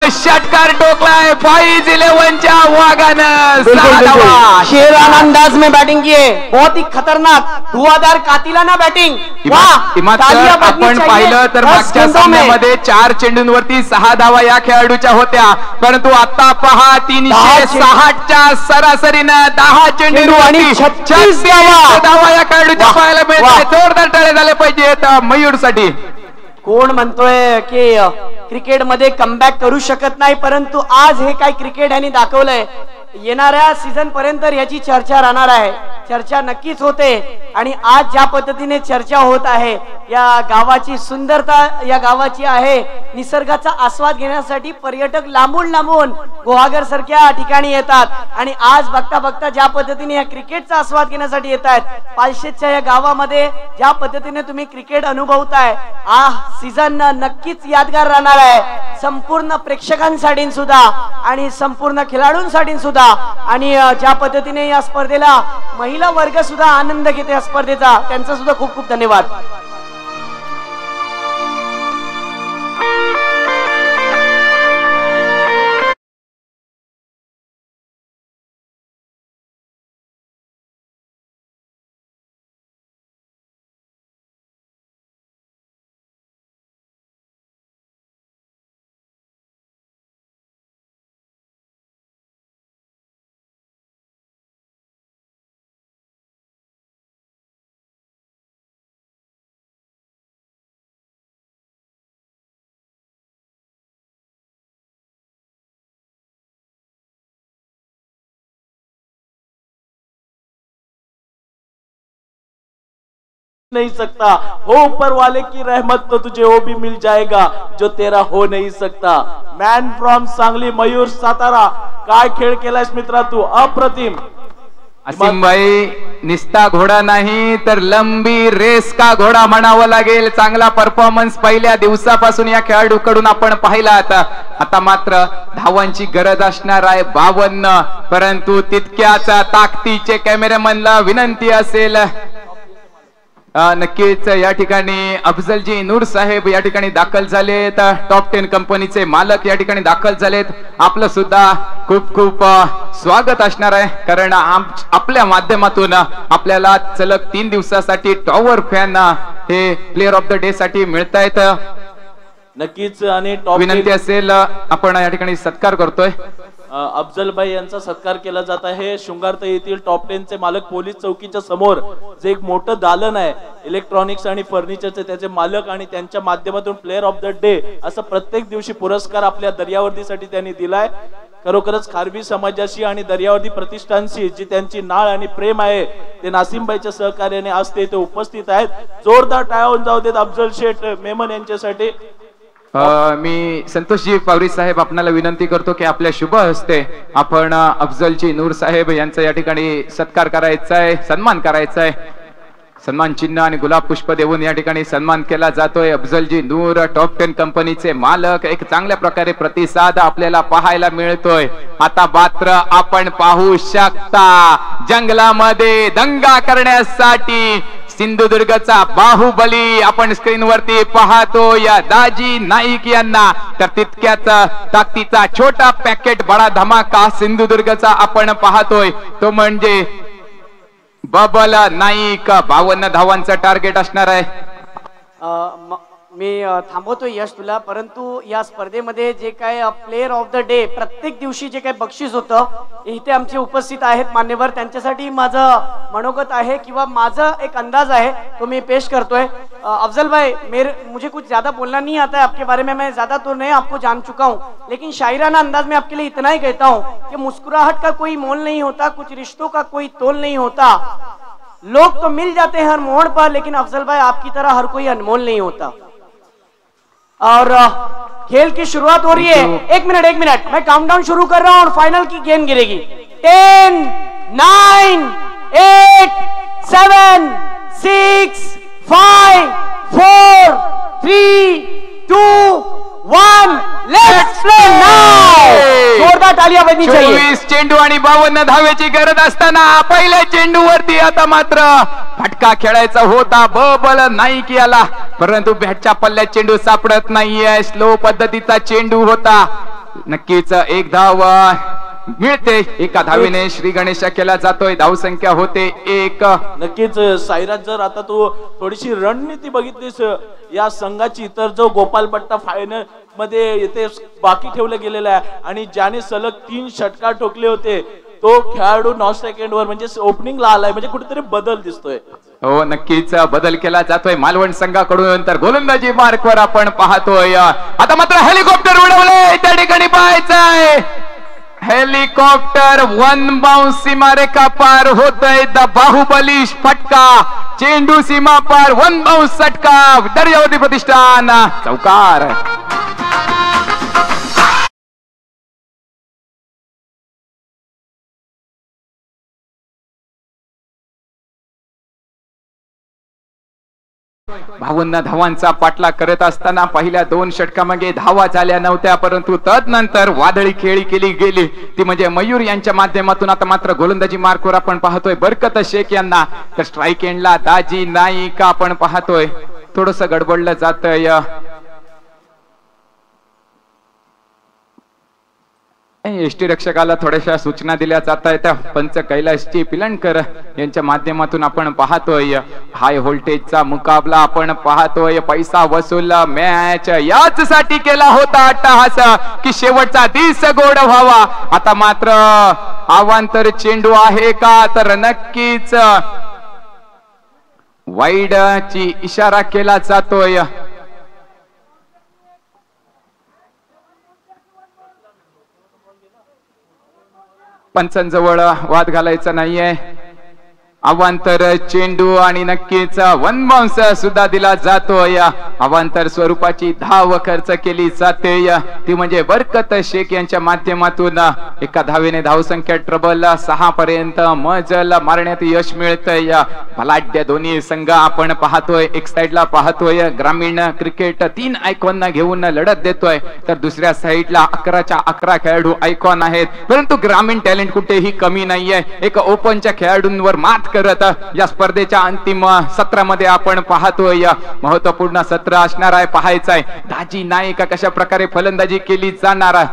षटकार टोकलाय बॉयज 11च्या वागानं. शेरान अंदाज में बैटिंग किए, बहुत ही खतरनाक धुआंधार कातिलाना बैटिंग. आपण पाहिलं तर मागच्या सामन्यामध्ये 4 चेंडूंवरती 6 धावा या खेळाडूच्या होत्या, परंतु आता पहा 360च्या सरासरीनं 10 चेंडूंवरती 36 धावा या खेळाडूच्या पाहायला मिळतात. जोरदार टाळे झाले पाहिजेत मयूर साठी. कोण म्हणतोय की क्रिकेट मध्ये कमबॅक करू शकत नाही, परंतु आज हे काय क्रिकेट यांनी दाखवलंय. येणाऱ्या सीझन पर्यंत याची चर्चा राहणार आहे. चर्चा नक्कीच होते आणि आज ज्या पद्धतीने चर्चा होत आहे, या गावाची सुंदरता या गावाची आहे. निसर्गाचा आस्वाद घेण्यासाठी पर्यटक लांबून लांबून गुहागर सारख्या ठिकाणी येतात आणि आज बघता बघता ज्या पद्धतीने या क्रिकेटचा आस्वाद घेण्यासाठी येत आहेत. पालशेतच्या या गावामध्ये ज्या पद्धतीने तुम्ही क्रिकेट अनुभवताय, हा सीझन नक्कीच यादगार राहणार आहे. संपूर्ण प्रेक्षकांसाठी सुद्धा आणि संपूर्ण खेळाडूंसाठी सुद्धा. आणि ज्या पद्धतीने या स्पर्धेला महिला वर्ग सुद्धा आनंद घेते या स्पर्धेचा, त्यांचा सुद्धा खूप खूप धन्यवाद. नहीं सकता, हो ऊपर वाले की रहमत तो तुझे वो भी मिल जाएगा जो तेरा हो नहीं सकता. मॅन फ्रॉम सांगली मयूर सातारा, काय खेळ केलायस मित्रा तू, अप्रतिम. असीमभाई निस्ता घोडा नाही तर लंबी रेस का घोडा म्हणावं लागेल. चांगला परफॉर्मन्स पहिल्या दिवसापासून या खेळाडूकडून आपण पाहिला. आता मात्र धावांची गरज असणार आहे 52, परंतु तितक्याच ताकदीचे कॅमेरामॅनला विनंती असेल. नक्कीच या ठिकाणी अफजलजी नूर साहेब या ठिकाणी दाखल झालेत. टॉप 10 कंपनीचे मालक या ठिकाणी दाखल झालेत. आपलं सुद्धा खूप खूप स्वागत असणार आहे, कारण आपल्या माध्यमातून आपल्याला सलग 3 दिवसासाठी टॉवर फॅन हे प्लेअर ऑफ द डे साठी मिळतायत. नक्कीच आणि टॉप विनंती असेल आपण या ठिकाणी सत्कार करतोय. अफजल भाई यांचा सत्कार केला जात आहे. शृंगारता येथील टॉप 10 चे मालक पोलीस चौकीच्या समोर जे एक मोठं दालन आहे इलेक्ट्रॉनिक्स आणि फर्निचरचे, त्याचे मालक आणि त्यांच्या माध्यमातून प्लेअर ऑफ द डे असं प्रत्येक दिवशी पुरस्कार आपल्या दर्यावर्दीसाठी त्यांनी दिलाय. खरोखरच खारवी समाजाशी आणि दर्यावर्दी प्रतिष्ठानशी जी त्यांची नाळ आणि प्रेम आहे ते नासिमबाईच्या सहकार्याने आज ते इथे उपस्थित आहेत. जोरदार टाळ्या जाऊ देत अफजल शेठ मेमन यांच्यासाठी. मी संतोषजी पावरी साहेब आपणाला विनंती करतो की आपल्या शुभ हस्ते आपण अफजलजी नूर साहेब यांचा या ठिकाणी सत्कार करायचा आहे, सन्मान करायचा आहे. सन्मान चिन्ह आणि गुलाब पुष्प देऊन या ठिकाणी सन्मान केला जातोय. अफजलजी नूर टॉप 10 कंपनीचे मालक. एक चांगल्या प्रकारे प्रतिसाद आपल्याला पाहायला मिळतोय. आता मात्र आपण पाहू शकता जंगलामध्ये दंगा करण्यासाठी सिंधुदुर्गचा बाहुबली आपण स्क्रीनवरती पाहतो या दाजी नाईक यांना. तर तितक्याच ताकदीचा छोटा पॅकेट बडा धमाका सिंधुदुर्गचा आपण पाहतोय, तो म्हणजे बबल नाईक. 52 धावांचं टार्गेट असणार आहे. मी थांबवतो यश तुला, परंतु या स्पर्धेमध्ये जे काय प्लेअर ऑफ द डे प्रत्येक दिवशी जे काय बक्षीस होतं इथे आमचे उपस्थित आहेत मान्यवर, त्यांच्यासाठी माझं मनोगत आहे किंवा माझा एक अंदाज है तो मैं पेश करतोय. अफजल भाई मुझे कुछ ज्यादा बोलना नहीं आता है आपके बारे में, मैं ज्यादा तो नहीं आपको जान चुका हूँ, लेकिन शायराना अंदाज में आपके लिए इतना ही कहता हूँ कि मुस्कुराहट का कोई मोल नहीं होता, कुछ रिश्तों का कोई तोल नहीं होता. लोग तो मिल जाते हैं हर मोड़ पर, लेकिन अफजल भाई आपकी तरह हर कोई अनमोल नहीं होता. और खेल की शुरुआत हो रही है. एक मिनट मैं काउंटडाउन शुरू कर रहा हूं और फाइनल की गेंद गिरेगी. 10, 9, 8, 7, 6, 5, 4, 3, 2, 1. Let's play now. जोरदार तालियां बजनी चाहिए. 24 चेंडू आणि 52 धावेची गरज असताना पहिल्या चेंडूवरती आता मात्र फटका खेळायचा होता बबल नाईक याला, परंतु बॅटच्या पल्ल्यात चेंडू सापडत नाहीये. स्लो पद्धतीचा चेंडू होता. नक्कीच एक धाव मिळते. एका धावेने श्री गणेश केला जातोय. धावसंख्या होते 1. नक्कीच साईराज, जर आता तू थोडीशी रणनीती बघितलीस या संघाची, तर जो गोपालपट्टा फायनल मध्ये येथे बाकी ठेवलं गेलेला आहे आणि ज्याने सलग 3 षटकार ठोकले होते तो खेळाडू 9 सेकंडवर म्हणजे ओपनिंगला आलाय, म्हणजे कुठेतरी बदल दिसतोय. हो नक्कीच बदल केला जातोय मालवण संघाकडून. तर गोलंदाजी मार्कवर आपण पाहतोय. आता मात्र हेलिकॉप्टर उडवलंय त्या ठिकाणी पाहायचंय. हेलिकॉप्टर 1 बाउंस सीमारेखा पार होतय. द बाहुबली फटका, चेंडू सीमा पार 1 बाउंस षटका. दर्यावर्दी प्रतिष्ठान चौकार. बावन्न धावांचा पाठलाग करत असताना पहिल्या 2 षटकामागे धावा झाल्या नव्हत्या, परंतु तदनंतर वादळी खेळी केली गेली ती म्हणजे मयूर यांच्या माध्यमातून. आता मात्र गोलंदाजी मार्कवर आपण पाहतोय बरकत शेख यांना. तर स्ट्राईक एंडला दाजी नाईक आपण पाहतोय. थोडस गडबडलं जातंय. एसटी रक्षकाला थोड्याशा सूचना दिल्या जात आहेत. पंच कैलासजी पिलणकर यांच्या माध्यमातून आपण पाहतोय हाय व्होल्टेजचा मुकाबला आपण पाहतोय. पैसा वसूल मॅच याच साठी केला होता अट्टहास की शेवटचा दिस गोड व्हावा. आता मात्र अवांतर चेंडू आहे का, तर नक्कीच वाईड ची इशारा केला जातोय. पंचांजवळ वाद घालायचा नाहीये. अवांतर चेंडू आणि नक्कीच वन बाउन्स सुद्धा दिला जातो. या अवांतर स्वरूपाची धाव खर्च केली जाते ती म्हणजे बरकत शेख यांच्या माध्यमातून. एका धावेने धावसंख्या ट्रबल 6 पर्यंत मजल मारण्यात यश मिळतंय. बलाढ्य दोन्ही संघ आपण पाहतोय. एक साइडला पाहतोय ग्रामीण क्रिकेट 3 आयकॉन घेऊन लढत देतोय, तर दुसऱ्या साइडला 11च्या 11 खेळाडू आयकॉन आहेत. परंतु ग्रामीण टॅलेंट कुठेही कमी नाहीये. एक ओपनच्या खेळाडूंवर मात करत या स्पर्धेच्या अंतिम सत्रामध्ये आपण पाहतोय. महत्वपूर्ण सत्र असणार आहे, पाहायचं आहे दाजी नाईक कशा प्रकारे फलंदाजी केली जाणार.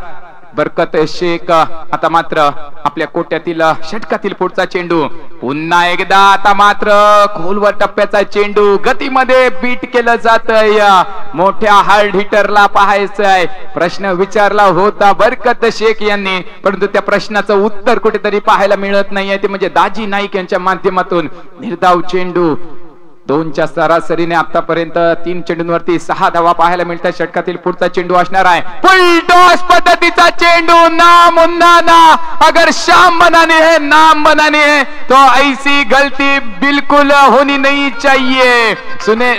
बरकत शेख आता मात्र आपल्या कोट्यातील षटकातील पुढचा चेंडू पुन्हा एकदा. आता मात्र खोलवर टप्प्याचा चेंडू गतीमध्ये बीट केलं जातंय. मोठ्या हार्ड हिटरला पाहायचंय. प्रश्न विचारला होता बरकत शेख यांनी, परंतु त्या प्रश्नाचं उत्तर कुठेतरी पाहायला मिळत नाहीये. ते म्हणजे दाजी नाईक यांच्या माध्यमातून निर्धाव चेंडू. 2च्या सरासरीने आतापर्यंत 3 चेंडूंवरती 6 धावा पाहायला मिळतात. षटकातील पुढचा चेंडू असणार आहे फुल टॉस पद्धतीचा चेंडू. ना मुन्ना ना, अगर शाम बनानी है नाम बनानी है तो ऐसी गलती बिल्कुल होनी नहीं चाहिए. सुने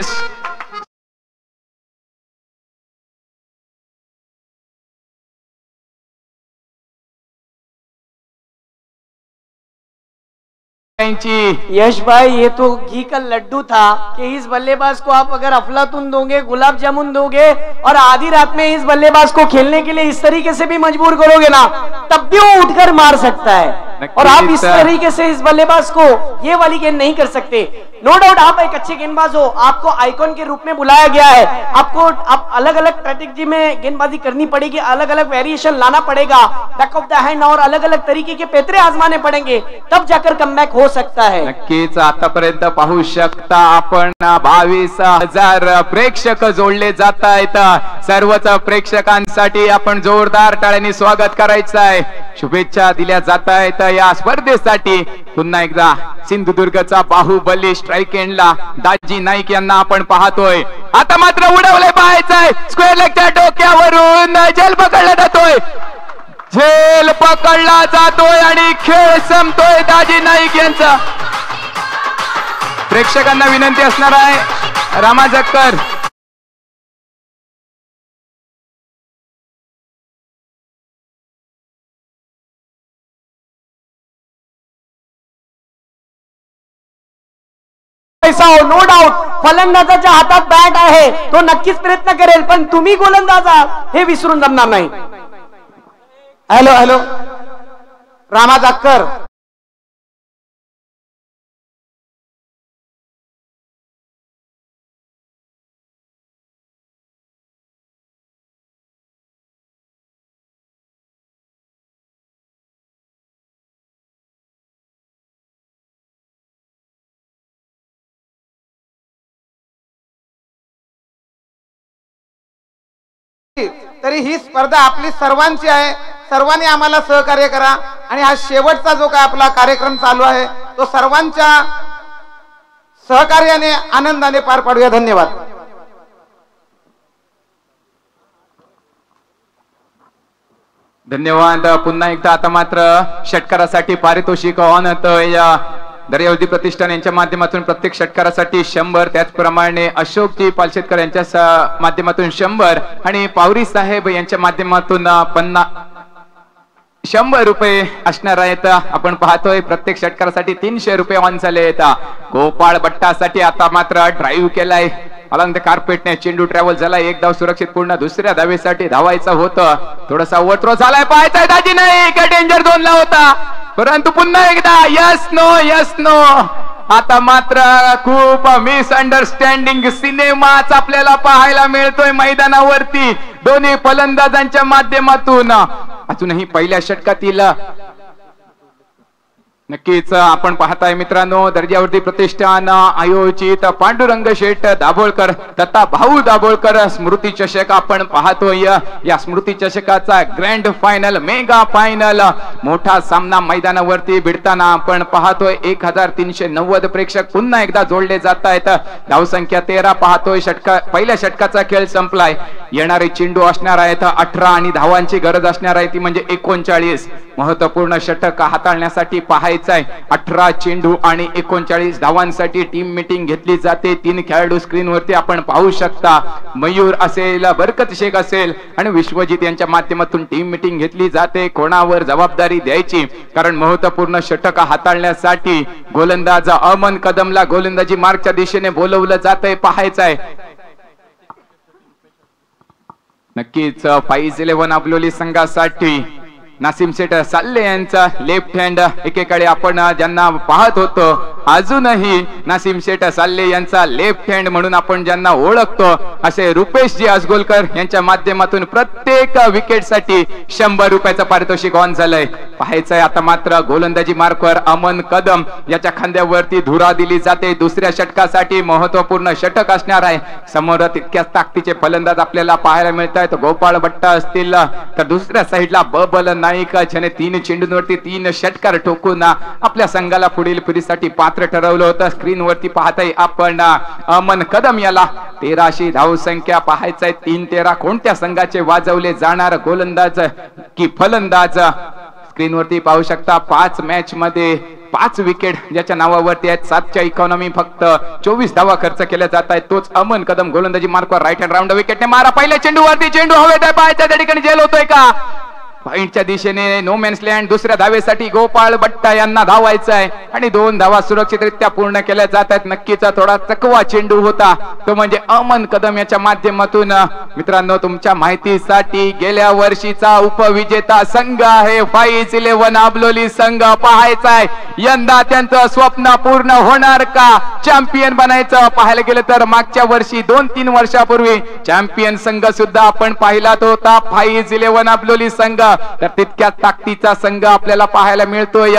यश भाई, ये तो घी का लड्डू था कि इस बल्लेबाज को आप अगर अफलातून दोगे, गुलाब जामुन दोगे और आधी रात में इस बल्लेबाज को खेलने के लिए इस तरीके से भी मजबूर करोगे ना, तब भी वो उठकर मार सकता है. और आप इस तरीके से इस बल्लेबाज को ये वाली गेंद नहीं कर सकते. नो डाउट आप एक अच्छे गेंदबाज हो, आपको आइकॉन के रूप में बुलाया गया है. आपको आप अलग अलग स्ट्रेटेजी में गेंदबाजी करनी पड़ेगी, अलग अलग वेरिएशन लाना पड़ेगा, बैक ऑफ द हैंड और अलग अलग तरीके के पेतरे आजमाने पडेंगे, तब जाकर कमबॅक हो सकता है. नक्कीच आतापर्यंत पाहू शकता आपण 22,000 प्रेक्षक जोडले जात आहेत. सर्वच प्रेक्षकांसाठी आपण जोरदार टाळ्यांनी स्वागत करायचं आहे. शुभेच्छा दिल्या जात आहेत या स्पर्धेसाठी. पुन्हा एकदा सिंधुदुर्गचा बाहुबली स्ट्राइक एंडला दाजी नाईक यांना आपण पाहतोय. आता मात्र उडवले पाहायचंय. स्क्वेअर लेगच्या डोक्यावरून झेल पकडला जातोय. झेल पकडला जातोय आणि खेळ संपतोय दाजी नाईक यांचा. प्रेक्षकांना विनंती असणार आहे रामा जक्कर ऐसा हो, नो डाऊट फलंदाजाच्या हातात बॅट आहे, तो नक्कीच प्रयत्न करेल, पण तुम्ही गोलंदाज आहात हे विसरून जमणार नाही. हॅलो हॅलो रामा जाक्कर, तरी ही स्पर्धा आपली सर्वांची आहे. सर्वांनी आम्हाला सहकार्य करा आणि हा शेवटचा जो काय आपला कार्यक्रम चालू आहे तो सर्वांच्या सहकार्याने आनंदाने पार पाडूया. धन्यवाद. धन्यवाद. पुन्हा एकदा आता मात्र षटकारासाठी पारितोषिक ऑन होतोय. दर्यावर्दी प्रतिष्ठान यांच्या माध्यमातून प्रत्येक षटकारासाठी 100, त्याचप्रमाणे अशोकजी पालशेतकर यांच्या माध्यमातून 100 आणि पावरी साहेब यांच्या माध्यमातून 100 रुपये असणार आहेत. आपण पाहतोय प्रत्येक षटकारासाठी 300 रुपये ऑन झाले आहेत. गोपाळ बट्टासाठी आता मात्र ड्राईव्ह केलाय. अलंग कार्पेटने चेंडू ट्रॅव्हल झाला. एक धाव सुरक्षित पूर्ण. दुसऱ्या धावेसाठी धावायचं होतं, थोडासा ओव्हरथ्रो झालाय. पाहायचा दाजी नाही का डेंजर झोनला होता, परंतु पुन्हा एकदा यस नो. आता मात्र खूप मिसअंडरस्टँडिंग सिनेमाच आपल्याला पाहायला मिळतोय मैदानावरती दोन्ही फलंदाजांच्या माध्यमातून. अजूनही पहिल्या षटकातील नक्कीच आपण पाहताय मित्रांनो, दर्जावर्दी प्रतिष्ठान आयोजित पांडुरंग शेठ दाभोळकर दत्ता भाऊ दाभोळकर स्मृती चषक आपण पाहतोय. या स्मृती चषकाचा ग्रँड फायनल, मेगा फायनल मोठा सामना मैदानावरती भिडताना आपण पाहतोय. 1390 प्रेक्षक पुन्हा एकदा जोडले जात आहेत. धावसंख्या 13 पाहतोय. पहिल्या षटकाचा खेळ संपलाय. येणारे चेंडू असणार आहेत 18 आणि धावांची गरज असणार आहे ती म्हणजे 39. महत्वपूर्ण षटक हाताळण्यासाठी पाहायचं पाहायचा आहे. 18 चेंडू आणि 39 धावांसाठी टीम मीटिंग घेतली जाते. 3 खेळाडू स्क्रीनवरती आपण पाहू शकता. मयूर असेल, बरकत शेख असेल आणि विश्वजित यांच्या माध्यमातून टीम मीटिंग घेतली जाते. कोणावर जबाबदारी द्यायची, कारण महत्वपूर्ण षटक हाताळण्यासाठी गोलंदाज अमन कदमला गोलंदाजी मार्गच्या दिशेने बोलवलं जातंय. पाहायचं आहे नक्कीच फाईज 11 अबलोली संघासाठी नासिम शेठ साल्ले यांचा लेफ्ट हँड एकेकाळी आपण ज्यांना पाहत होतो, अजूनही नासिम शेठ साल्ले यांचा लेफ्ट हँड म्हणून आपण ज्यांना ओळखतो असे रुपेशजी आजगोलकर यांच्या माध्यमातून प्रत्येक विकेटसाठी 100 रुपयाचं पारितोषिक ऑन झालंय. पाहायचंय आता मात्र गोलंदाजी मार्कवर अमन कदम याच्या खांद्यावरती धुरा दिली जाते. दुसऱ्या षटकासाठी महत्वपूर्ण षटक असणार आहे. समोर तितक्याच ताकदीचे फलंदाज आपल्याला पाहायला मिळत आहेत. गोपाळ भट्ट असतील तर दुसऱ्या साईडला बबल नाईक ज्याने 3 चेंडूंवरती 3 षटकार ठोकून आपल्या संघाला पुढील फेरीसाठी पात्र ठरवलं होतं. स्क्रीनवरती पाहताय आपण अमन कदम याला 1300 धावसंख्या. पाहायचंय 3-13 कोणत्या संघाचे वाजवले जाणार, गोलंदाज की फलंदाज. स्क्रीनवरती पाहू शकता 5 मॅच मध्ये 5 विकेट ज्याच्या नावावरती आहेत. 7च्या इकॉनॉमी फक्त 24 धावा खर्च केल्या जात आहेत. तोच अमन कदम गोलंदाजी मार्कवर राईट हँड राऊंड विकेटने मारा. पहिल्या चेंडूवरती चेंडू हवेत आहे. पाहायचा त्या ठिकाणी झेल होतोय का, पॉइंटच्या दिशेने नो मॅन्स लँड. दुसऱ्या धावेसाठी गोपाळ भट्टा यांना धावायचं आहे आणि 2 धावा सुरक्षितरित्या पूर्ण केल्या जात आहेत. नक्कीच थोडा चकवा चेंडू होता तो म्हणजे अमन कदम याच्या माध्यमातून. मित्रांनो तुमच्या माहितीसाठी गेल्या वर्षीचा उपविजेता संघ आहे फाईज 11 अबलोली संघ. पाहायचा आहे यंदा त्यांचं स्वप्न पूर्ण होणार का, चॅम्पियन बनायचं. पाहायला गेलं तर मागच्या वर्षी 2-3 वर्षापूर्वी चॅम्पियन संघ सुद्धा आपण पाहिला होता फाईज 11 अबलोली संघ. तर तितक्या ताकदीचा संघ आपल्याला पाहायला मिळतोय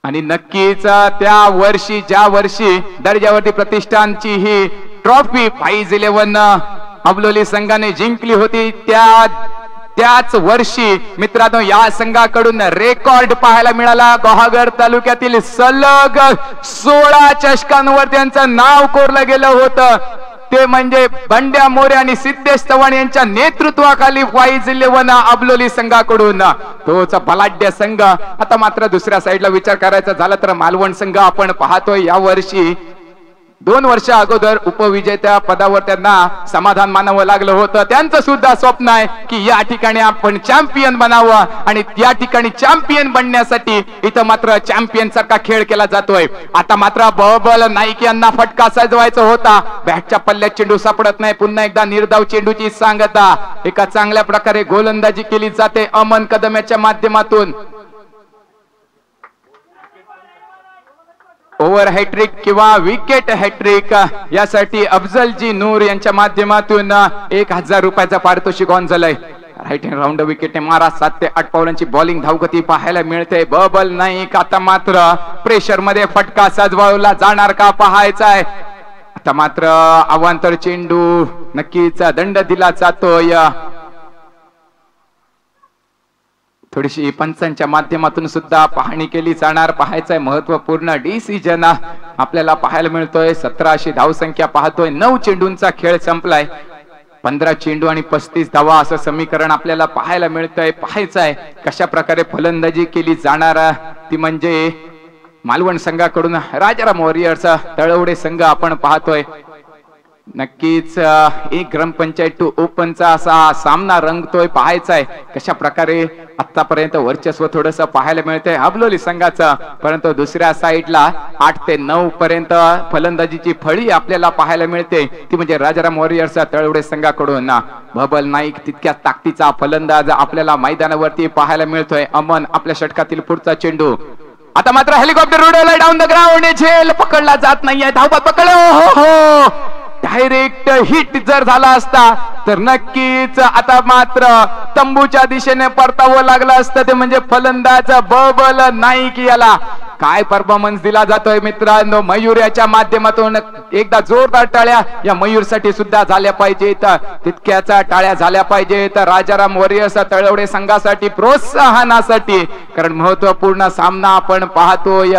आणि नक्कीच त्या वर्षी ज्या वर्षी दर्जावरती प्रतिष्ठानची ही ट्रॉफी फाईज 11 अबलोली संघाने जिंकली होती, त्याच वर्षी मित्रांनो या संघाकडून रेकॉर्ड पाहायला मिळाला. गुहागर तालुक्यातील सलग 16 चषकांवर त्यांचं नाव कोरलं गेलं होतं. ते म्हणजे बंड्या मोरे आणि सिद्धेश चव्हाण यांच्या नेतृत्वाखाली फाईज 11 अबलोली संघाकडून तोच बलाढ्य संघ. आता मात्र दुसऱ्या साईडला विचार करायचा झाला तर मालवण संघ आपण पाहतोय या वर्षी 2 वर्ष अगोदर उपविजेत्या पदावर त्यांना समाधान मानावं लागलं होतं. त्यांचं सुद्धा स्वप्न आहे की या ठिकाणी आपण चॅम्पियन बनावं आणि या ठिकाणी चॅम्पियन बनण्यासाठी इथं मात्र चॅम्पियन सारखा खेळ केला जातोय. आता मात्र बबल नाईक यांना फटका सजवायचा होता. बॅटच्या पल्ल्यात चेंडू सापडत नाही. पुन्हा एकदा निर्धाव चेंडूची सांगता. एका चांगल्या प्रकारे गोलंदाजी केली जाते अमन कदम याच्या माध्यमातून. ओव्हर हॅट्रिक किंवा विकेट हॅट्रिक यासाठी अफजलजी नूर यांच्या माध्यमातून 1000 रुपयाचा पारितोषिक ऑन झालंय. राईट हँड राऊंड विकेटने मारा. 7 ते 8 पावलांची बॉलिंग धावगती पाहायला मिळते. बबल नाईक आता मात्र प्रेशर मध्ये फटका सजवला जाणार का पाहायचा आहे. आता मात्र अवांतर चेंडू नक्कीच दंड दिला जातोय. थोडीशी पंचांच्या माध्यमातून सुद्धा पाहणी केली जाणार. पाहायचंय महत्वपूर्ण डिसिजन आपल्याला पाहायला मिळतोय. 1700 धावसंख्या पाहतोय. 9 चेंडूंचा खेळ संपलाय. 15 चेंडू आणि 35 धावा असं समीकरण आपल्याला पाहायला मिळतंय. पाहायचंय कशा प्रकारे फलंदाजी केली जाणार ती म्हणजे मालवण संघाकडून राजाराम वॉरियर्स तळवडे संघ आपण पाहतोय. नक्कीच एक ग्रामपंचायत टू ओपनचा असा सामना रंगतोय. पाहायचा आहे कशा प्रकारे आतापर्यंत वर्चस्व थोडस पाहायला मिळतंय अबलोली संघाचं, परंतु दुसऱ्या साईडला 8 ते 9 पर्यंत फलंदाजीची फळी आपल्याला पाहायला मिळते. ती म्हणजे राजाराम वॉरियर्स तळवडे संघाकडून. बबल नाईक तितक्या ताकदीचा फलंदाज आपल्याला मैदानावरती पाहायला मिळतोय. अमन आपल्या षटकातील पुढचा चेंडू. आता मात्र हेलिकॉप्टर उडवलाय डाऊन द ग्राउंड. झेल पकडला जात नाहीये. धावपळ पकड. हो डायरेक्ट हिट जर झाला असता तर नक्कीच आता मात्र तंबूच्या दिशेने परतावं लागलं असतं. ते म्हणजे फलंदाज बबल नाईक याला काय परफॉर्मन्स दिला जातोय मित्रांनो. मयूर याच्या माध्यमातून एकदा जोरदार टाळ्या या मयूरसाठी सुद्धा झाल्या पाहिजेत. तितक्याचा टाळ्या झाल्या पाहिजेत राजाराम वॉरियर्स तळवडे संघासाठी प्रोत्साहनासाठी, कारण महत्वपूर्ण सामना आपण पाहतोय.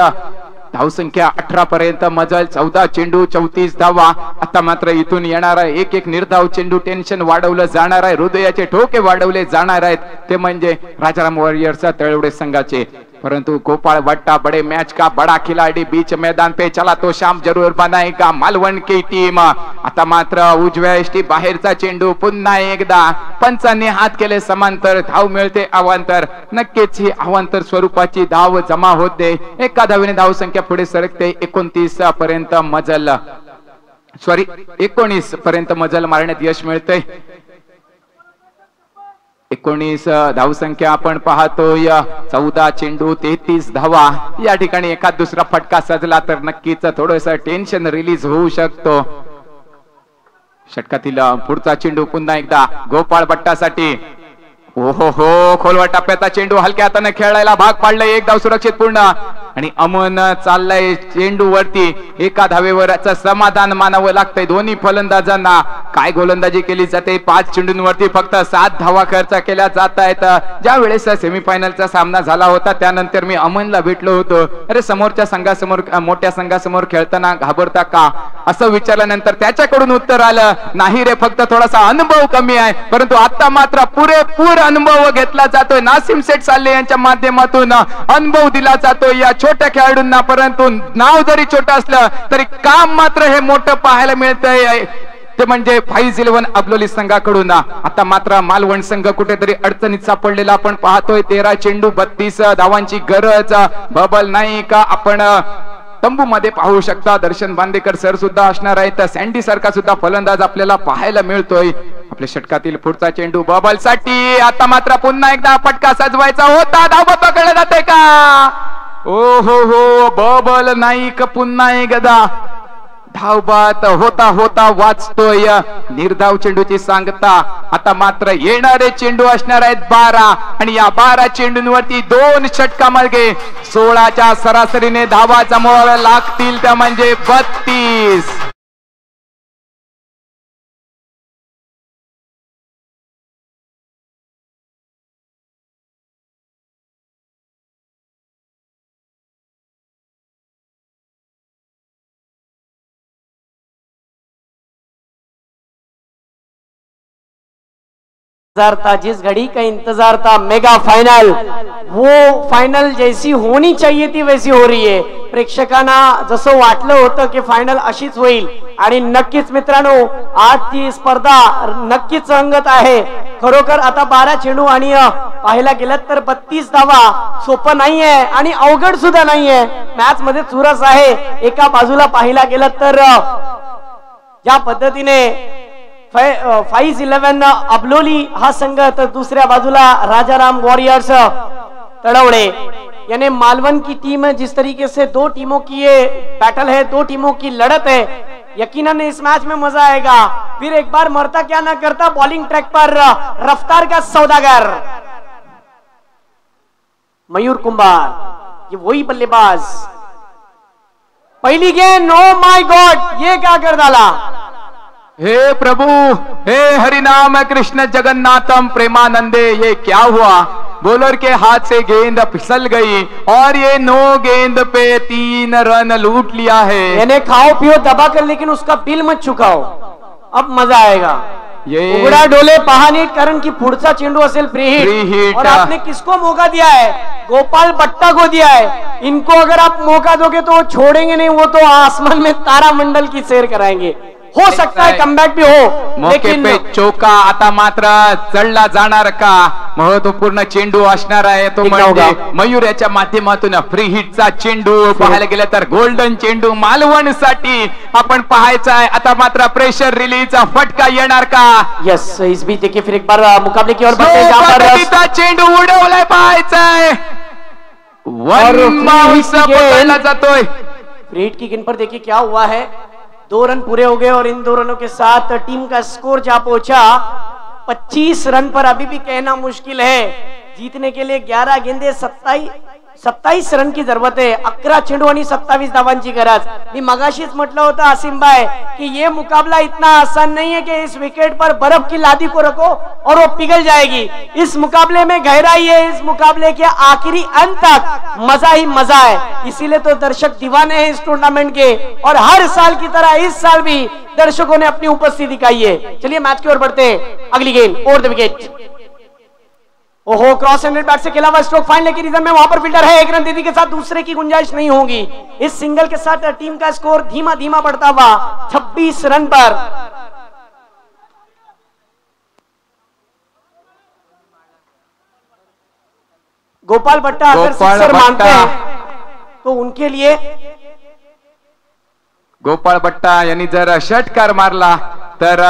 धावसंख्या 18 पर्यंत मजल. 14 चेंडू 34 धावा. आता मात्र इथून येणार आहे एक निर्धाव चेंडू. टेन्शन वाढवलं जाणार आहे. हृदयाचे ठोके वाढवले जाणार आहेत. ते म्हणजे राजाराम वॉरियर्स तळवडे संघाचे. परंतु गोपाल भट्टा बड़े मैच का बड़ा खिलाड़ी बीच मैदान पे चला तो शाम जरूर बनाएगा मालवण की टीम। आता मात्र उजव्या यष्टी बाहेरचा चेंडू पुन्हा एकदा पंचांनी हात केले समांतर धाव मिळते अवांतर। नक्कीच ही अवांतर स्वरूपाची धाव जमा होते। एका धावेने धाव संख्या पुढे सरकते 29 पर्यंत मजल 19 पर्यंत मजल मारण्यात यश मिळते। 19 धावसंख्या आपण पाहतोय 14 चेंडू 33 धावा। या ठिकाणी एखाद दुसरा फटका सजला तर नक्कीच थोडस टेन्शन रिलीज होऊ शकतो। षटकातील पुढचा चेंडू पुन्हा एकदा गोपाळ भट्टासाठी। ओहो हो खोलवर टप्प्याचा चेंडू हलक्या हाताने खेळायला भाग पाडलाय। एक धाव सुरक्षित पूर्ण आणि अमन चाललाय चेंडू वरती। एका धावेवरच समाधान मानावं लागतंय दोन्ही फलंदाजांना। काय गोलंदाजी केली जाते 5 चेंडूंवरती फक्त 7 धावा खर्च केल्या जात आहेत। ज्या वेळेस सेमीफायनलचा सामना झाला होता त्यानंतर मी अमनला भेटलो होतो। अरे समोरच्या संघासमोर मोठ्या संघासमोर खेळताना घाबरता का असं विचारल्यानंतर त्याच्याकडून उत्तर आलं नाही रे फक्त थोडासा अनुभव कमी आहे। परंतु आता मात्र पुरेपूर अनुभव घेतला जातोय। नासिम शेठ साल्ले यांच्या माध्यमातून अनुभव दिला जातोय या छोट्या खेळाडूंना। परंतु नाव जरी छोटं असलं तरी काम मात्र हे मोठं पाहायला मिळतंय ते म्हणजे 5-11 अबलोली संघाकडून। आता मात्र मालवण संघ कुठेतरी अडचणीत सापडलेला आपण पाहतोय। 13 चेंडू 32 धावांची गरज। बबल नाही का आपण तंबू मध्ये पाहू शकता। दर्शन बांदेकर सर सुद्धा असणार आहेत। सँडी सारखा सुद्धा फलंदाज आपल्याला पाहायला मिळतोय। आपल्या षटकातील पुढचा चेंडू बबल साठी। आता मात्र पुन्हा एकदा फटका सजवायचा होता। धाव पकडला जाते का? ओ हो बबल नाईक पुन्हा एकदा धावबाद होता होता वाचतोय। निर्धाव चेंडूची सांगता। आता मात्र येणारे चेंडू असणार आहेत 12 आणि या 12 चेंडूंवरती 2 षटकामार्गे 16च्या सरासरीने धावा जमवाव्या लागतील त्या म्हणजे 32। था जिस घड़ी का इंतजार था मेगा फाइनल वो फाइनल जैसी होनी चाहिए थी वैसी हो रही है। प्रेक्षकांना जसं वाटलं होतं की फायनल अशीच होईल आणि नक्कीच मित्रांनो आजची स्पर्धा नक्कीच रंगत आहे। खरोखर आता 12 चेंडू आणि पाहायला गेलं तर 32 धावा सोपं नाहीये आणि अवघड सुद्धा नाहीये। मॅच मध्ये चुरस आहे। एका बाजूला पाहायला गेलं तर ज्या पद्धतीने 5-11 अबलोली हा संघ तर दुसऱ्या बाजूला राजाराम वॉरियर्स तड़वड़े यानी मालवन की टीम जिस तरीके से 2 टीमों की ये बैटल है 2 टीमों की लड़त है यकीनन इस मैच में मजा आएगा। फिर एक बार मरता क्या ना करता बॉलिंग ट्रैक पर रफ्तार का सौदागर मयूर कुंभार ये वही बल्लेबाज। पहली गेंद नो माय गॉड ये क्या कर डाला। हे प्रभु हे हरिनाम कृष्ण जगन्नाथम प्रेमानंदे ये क्या हुआ। बॉलर के हाथ से गेंद फिसल गई और ये 9 गेंद पे 3 रन लूट लिया है। यानी खाओ पियो दबा कर लेकिन उसका बिल मत चुकाओ अब मजा आएगा। ये उघडा डोले पहा नीट कारण की पुढचा चेंडू असेल फ्री हिट और आपने किसको मौका दिया है गोपाल भट्टा को दिया है। इनको अगर आप मौका दोगे तो छोड़ेंगे नहीं वो तो आसमान में तारा मंडल की सैर कराएंगे। हो सकता है कमबॅक भी हो लेकिन पे चौका आता मात्र चढला जाणार का। महत्वपूर्ण चेंडू असणार आहे तो म्हणजे मयूर याच्या माध्यमातून फ्री हिटचा चेंडू पाहायला गेलं तर गोल्डन चेंडू मालवण साठी आपण पाहायचा आहे। आता मात्र प्रेशर रिलीजचा फटका येणार का। यस इस बीच देखिए फिर एक बार मुकाबले की ओर बढ़ते हैं। चेंडू उडवलाय पाहायचा आहे वन बाउंस पकडला जातोय। फ्री हिट की गेंद पर देखिए क्या हुआ है 2 रन पूरे हो गए और इन 2 रनों के साथ टीम का स्कोर जा पहुंचा 25 रन पर। अभी भी कहना मुश्किल है जीतने के लिए 11 गेंदे 27 रन की जरूरत है। 11 चेंडू आणि 27 धावांची गरज। मी मगाशीच म्हटलं होतं आसिम भाई कि ये मुकाबला इतना आसान नहीं है कि इस विकेट पर बर्फ की लादी को रखो और वो पिघल जाएगी। इस मुकाबले में गहराई है। इस मुकाबले के आखिरी अंत तक मजा ही मजा है। इसीलिए तो दर्शक दीवाने हैं इस टूर्नामेंट के और हर साल की तरह इस साल भी दर्शकों ने अपनी उपस्थिति दिखाई है। चलिए मैच की ओर बढ़ते हैं। अगली गेंद ओवर द विकेट ओहो, क्रॉस हैंडेड बैट से खेला हुआ स्ट्रोक फाइन, लेकिन इधर में वहां पर फील्डर है, एक रन देने के साथ दूसरे की गुंजाइश नहीं होगी। इस सिंगल के साथ टीम का स्कोर धीमा धीमा बढ़ता हुआ 26 रन पर। गोपाल भट्टा अगर सिक्सर मानते हैं तो उनके लिए गोपाळ भट्टा यांनी जर षटकार मारला तर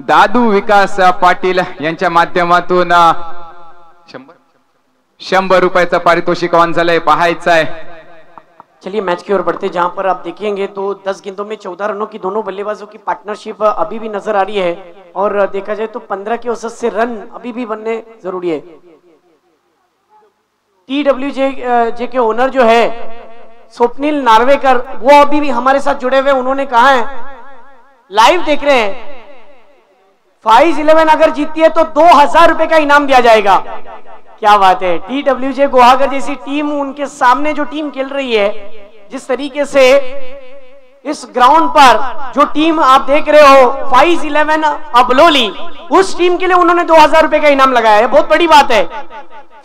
दादू विकास पाटील यांच्या माध्यमातून 100 रुपयाचं पारितोषिक ऑन झालंय, पाहायचं आहे। चलिए मैच की ओर बढ़ते, जहां पर आप देखेंगे तो 10 गेंदों में 14 रनों की दोनों बल्लेबाजों की पार्टनरशिप अभी भी नजर आ रही है, और देखा जाए तो 15 की औसत से रन अभी भी बनने जरूरी है। TWJ के ओनर जो है स्वप्निल नार्वेकर, वो अभी भी हमारे साथ जुड़े हुए, उन्होंने कहा है लाइव देख रहे हैं, फाइज 11 अगर जीतती है तो 2000 रुपए का इनाम दिया जाएगा। क्या बात है, TWJ गुहागर जैसी टीम, उनके सामने जो टीम खेल रही है, जिस तरीके से इस ग्राउंड पर जो टीम आप देख रहे हो फाइज 11 अबलोली, उस टीम के लिए उन्होंने 2000 रुपए का इनाम लगाया है, बहुत बड़ी बात है।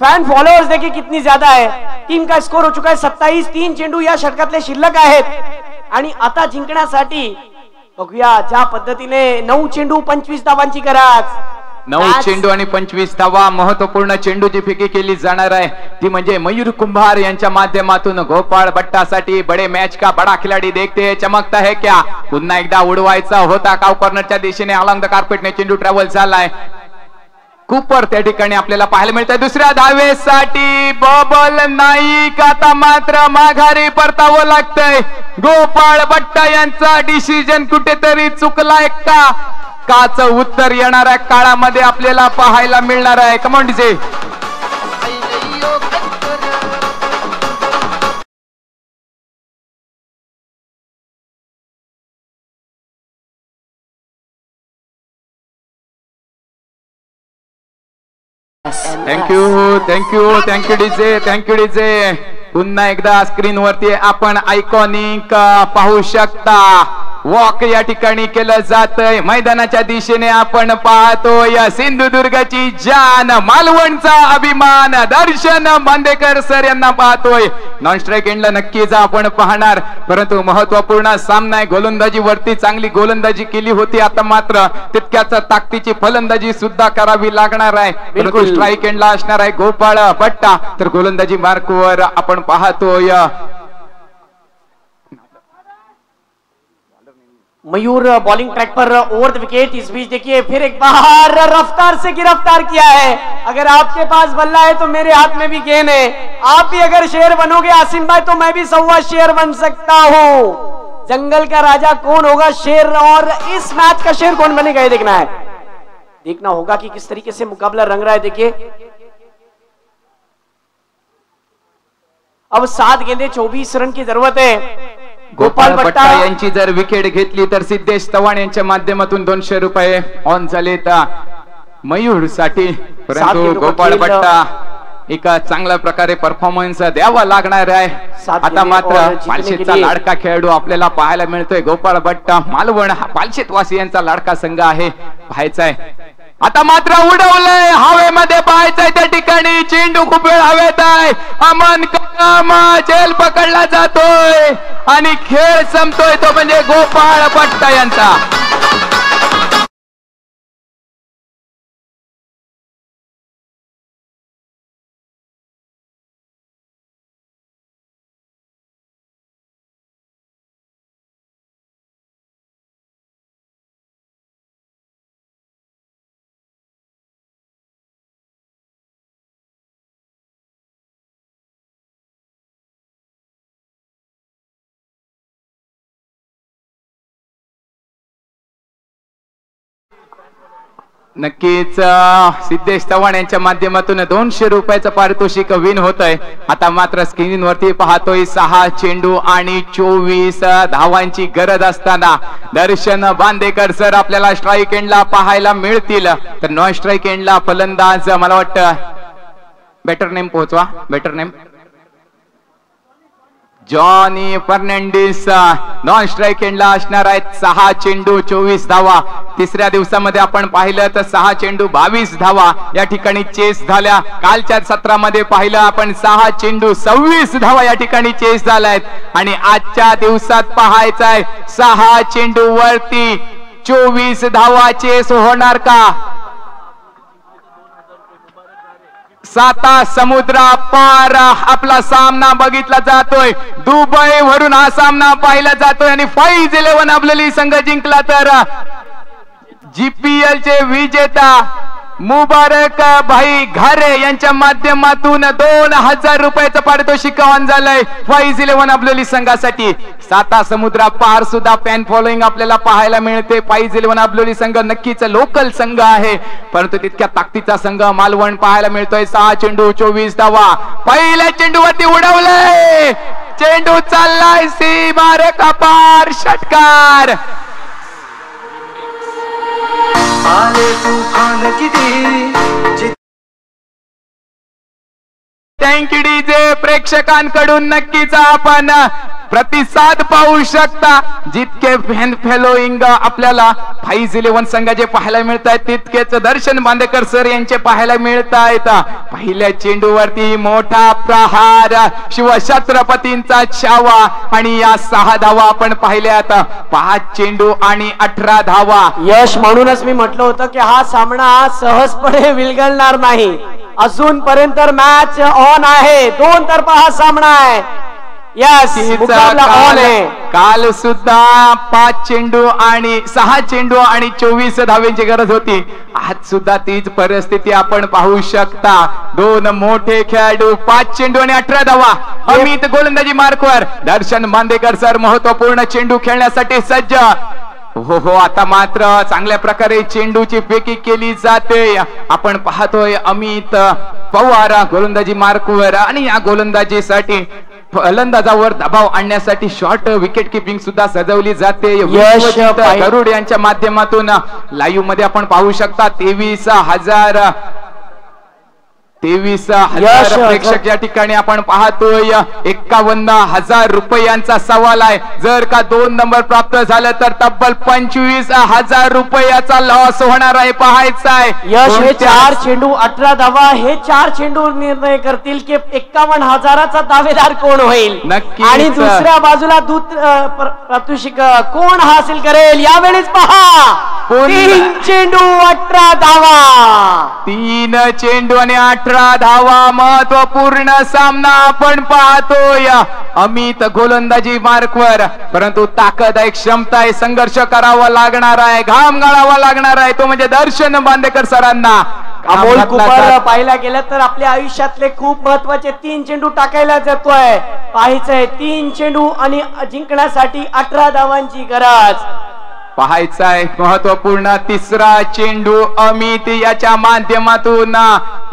फॅन फॉलोअर्स देखिए कितनी ज्यादा है। टीम का स्कोर हो चुका है 27, 3 चेंडू या षटकातले शिल्लक आहेत आणि आता जिंकण्यासाठी बघूया ज्या पद्धतीने 9 चेंडू 25 धावांची गरज, 9 चेंडू आणि 25 धावा, महत्वपूर्ण चेंडूची फेकी केली जाणार आहे, ती म्हणजे मयूर कुंभार यांच्या माध्यमातून गोपाळ भट्टासाठी। बडे मैच का बड़ा खिलाड़ी देखते हैं, चमकता है क्या, पुन्हा एकदा उडवायचा होता, काव कॉर्नरच्या दिशेने अलॉंग द कार्पेटने चेंडू ट्रॅव्हल झालाय। कूपर त्या ठिकाणी आपल्याला पाहायला मिळतंय, दुसऱ्या धावेसाठी बबल नाईक, आता मात्र माघारी परतावं लागतंय। गोपाळ भट्टा यांचा डिसिजन कुठेतरी चुकलाय का, काच उत्तर येणाऱ्या काळामध्ये आपल्याला पाहायला मिळणार आहे। कम ऑन डीजे। Thank you DJ. पुन्हा एकदा स्क्रीन वरती आपण आयकॉनिक पाहू शकता, वॉक या ठिकाणी केलं जातंय, मैदानाच्या दिशेने आपण पाहतोय सिंधुदुर्गची जान, मालवणचा अभिमान दर्शन बांदेकर सर यांना पाहतोय। नॉन स्ट्राईक एंडला नक्कीच आपण पाहणार, परंतु महत्वपूर्ण सामना आहे, गोलंदाजी वरती चांगली गोलंदाजी केली होती, आता मात्र तितक्याच ताकदीची फलंदाजी सुद्धा करावी लागणार आहे। बिलकुल स्ट्राईक एंडला असणार आहे गोपाळ भट्टा, तर गोलंदाजी मार्कवर आपण पाहतोय Mayur bowling track per over the wicket. Is beach देखिए फिर एक बार रफ्तार से गिरफ्तार किया है। अगर आपके पास बल्ला है तो मेरे हाथ में भी गेंद है, आप भी अगर शेर बनोगे आसिम भाई तो मैं भी 1.25 शेर बन सकता हूं। जंगल का राजा कौन होगा शेर, और इस मैच का शेर कौन बनेगा ये देखना है, देखना होगा कि किस तरीके से मुकाबला रंग रहा है। देखिए अब 7 गेंदे 24 रन की जरूरत है। गोपाळ भट्टा यांची जर विकेट घेतली तर सिद्धेश चव्हाण यांच्या माध्यमातून 200 रुपये ऑन झालेत मयूर साठी, परंतु गोपाळ भट्टा एका चांगल्या प्रकारे परफॉर्मन्स द्यावा लागणार आहे। आता मात्र पालशेतचा लाडका खेळाडू आपल्याला पाहायला मिळतोय, गोपाळ भट्टा मालवण हा पालशेत वासियांचा लाडका संघ आहे, पाहायचा आहे। आता मात्र उडवलंय हवेमध्ये, पाहायचंय त्या ठिकाणी चेंडू खूप वेळ हवेत आहे, अमन कदम झेल पकडला जातोय आणि खेळ संपतोय, तो म्हणजे गोपाळ भट्टा यांचा। नक्कीच सिद्धेश चव्हाण यांच्या माध्यमातून 200 रुपयाचं पारितोषिक विन होत आहे। आता मात्र स्क्रीन वरती पाहतोय 6 चेंडू आणि 24 धावांची गरज असताना दर्शन बांदेकर सर आपल्याला स्ट्राईक एंडला पाहायला मिळतील, तर नॉन स्ट्राईक एंडला फलंदाज मला वाटतं बेटर नेम पोहोचवा, better name Johnny Fernandes non strike एंडला असणार आहेत. 6 चेंडू 24 धावा. तिसऱ्या दिवसामध्ये आपण पाहिलं तर 6 चेंडू 22 धावा या ठिकाणी चेस झाल्या. कालच्या सत्रामध्ये पाहिलं आपण 6 चेंडू 26 धावा या ठिकाणी चेस झाल्यात. आणि आजच्या दिवसात पाहायचं आहे 6 चेंडू वरती 24 धावा चेस होणार का? साता समुद्रा पार आपला सामना बघितला जातोय. दुबई वरून हा सामना पाहिला जातोय आणि 5-11 आपल्याला संघ जिंकला तर जीपीएल चे विजेता मुबारक भाई घारे यांच्या माध्यमातून 2000 रुपयाचं पारितोषिक ऑन झालंय 5-11 आपल्याला संघासाठी. साता समुद्रा पार सुद्धा फॅन फॉलोइंग आपल्याला पाहायला मिळते. 5-11 आपलोली संघ नक्कीच लोकल संघ आहे, परंतु तितक्या ताकदीचा संघ मालवण पाहायला मिळतोय. 6 चेंडू 24 धावा. पहिल्या चेंडूवरती उडवलंय. चेंडू चाललाय सीमारेखा पार. षटकार. आले तुफान किती थँक्यू डीजे. प्रेक्षकांकडून नक्कीच आपण प्रतिसाद पाहू शकता. जितके फॅन फॉलोइंग आपल्याला 5-11 संघाचे पाहायला मिळत आहेत तितकेच दर्शन बांदेकर सर यांचे पाहायला मिळत आहेत. पहिल्या चेंडूवरती मोठा प्रहार शिवछत्रपतींचा छावा आणि या 6 धावा आपण पाहिल्यात. 5 चेंडू आणि 18 धावा. यश, म्हणूनच मी म्हटलं होतं की हा सामना सहजपणे विलगडणार नाही. अजूनपर्यंत मॅच ऑन आहे. 2 तर्फा हा सामना आहे. यस, मुकाबला ऑन आहे. काल सुद्धा 5 चेंडू आणि 6 चेंडू आणि 24 धावेंची गरज होती. आज सुद्धा तीच परिस्थिती आपण पाहू शकता. 2 मोठे खेळाडू, 5 चेंडू आणि 18 धावा. अमित गोलंदाजी मार्कवर. दर्शन बांदेकर सर महत्वपूर्ण चेंडू खेळण्यासाठी सज्ज. हो, आता मात्र चांगल्या प्रकारे चेंडूची फेकी केली जाते. आपण पाहतोय अमित पवार गोलंदाजी मार्कवर आणि या गोलंदाजीसाठी फलंदाजावर दबाव आणण्यासाठी शॉर्ट विकेट किपिंग सुद्धा सजवली जाते. गरुड यांच्या माध्यमातून लाईव्ह मध्ये आपण पाहू शकता. 23,000 प्रेक्षक या ठिकाणी आपण पाहतोय. 51,000 रुपयांचा सवाल आहे. जर का 2 नंबर प्राप्त झालं तर तब्बल 25,000 रुपयाचा लॉस होणार आहे. पाहायचा आहे. यश, हे 4 चेंडू 18 धावा हे 4 चेंडू निर्णय करतील की 51,000चा दावेदार कोण होईल. नक्की. आणि दुसऱ्या बाजूला पारितोषिक कोण हासिल करेल. यावेळेस पहा 3 चेंडू 18 धावा. 3 चेंडू आणि 18 धावा. महत्वपूर्ण सामना आपण पाहतोय. अमित गोलंदाजी मार्कवर, परंतु ताकद आहे, क्षमता आहे, संघर्ष करावा लागणार आहे, घाम गाळावा लागणार आहे. तो म्हणजे दर्शन बांदेकर सरांना. अमोल कुमार पाहिला गेलं तर आपल्या आयुष्यातले खूप महत्वाचे 3 चेंडू टाकायला जातोय. पाहायचंय 3 चेंडू आणि जिंकण्यासाठी 18 धावांची गरज. पाहायचा आहे. महत्वपूर्ण तिसरा चेंडू अमित याच्या माध्यमातून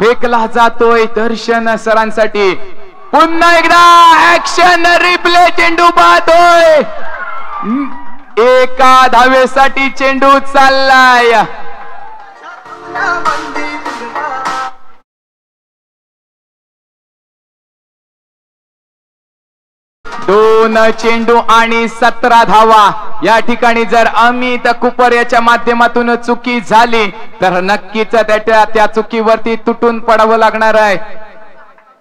फेकला जातोय दर्शन सरांसाठी. पुन्हा एकदा ऍक्शन रिप्ले. चेंडू पाहतोय. एका धावेसाठी चेंडू चाललाय. 2 चेंडू आणि 17 धावा. या ठिकाणी जर अमित कुपर याच्या माध्यमातून चुकी झाली तर नक्कीच त्या चुकीवरती तुटून पडावं लागणार आहे.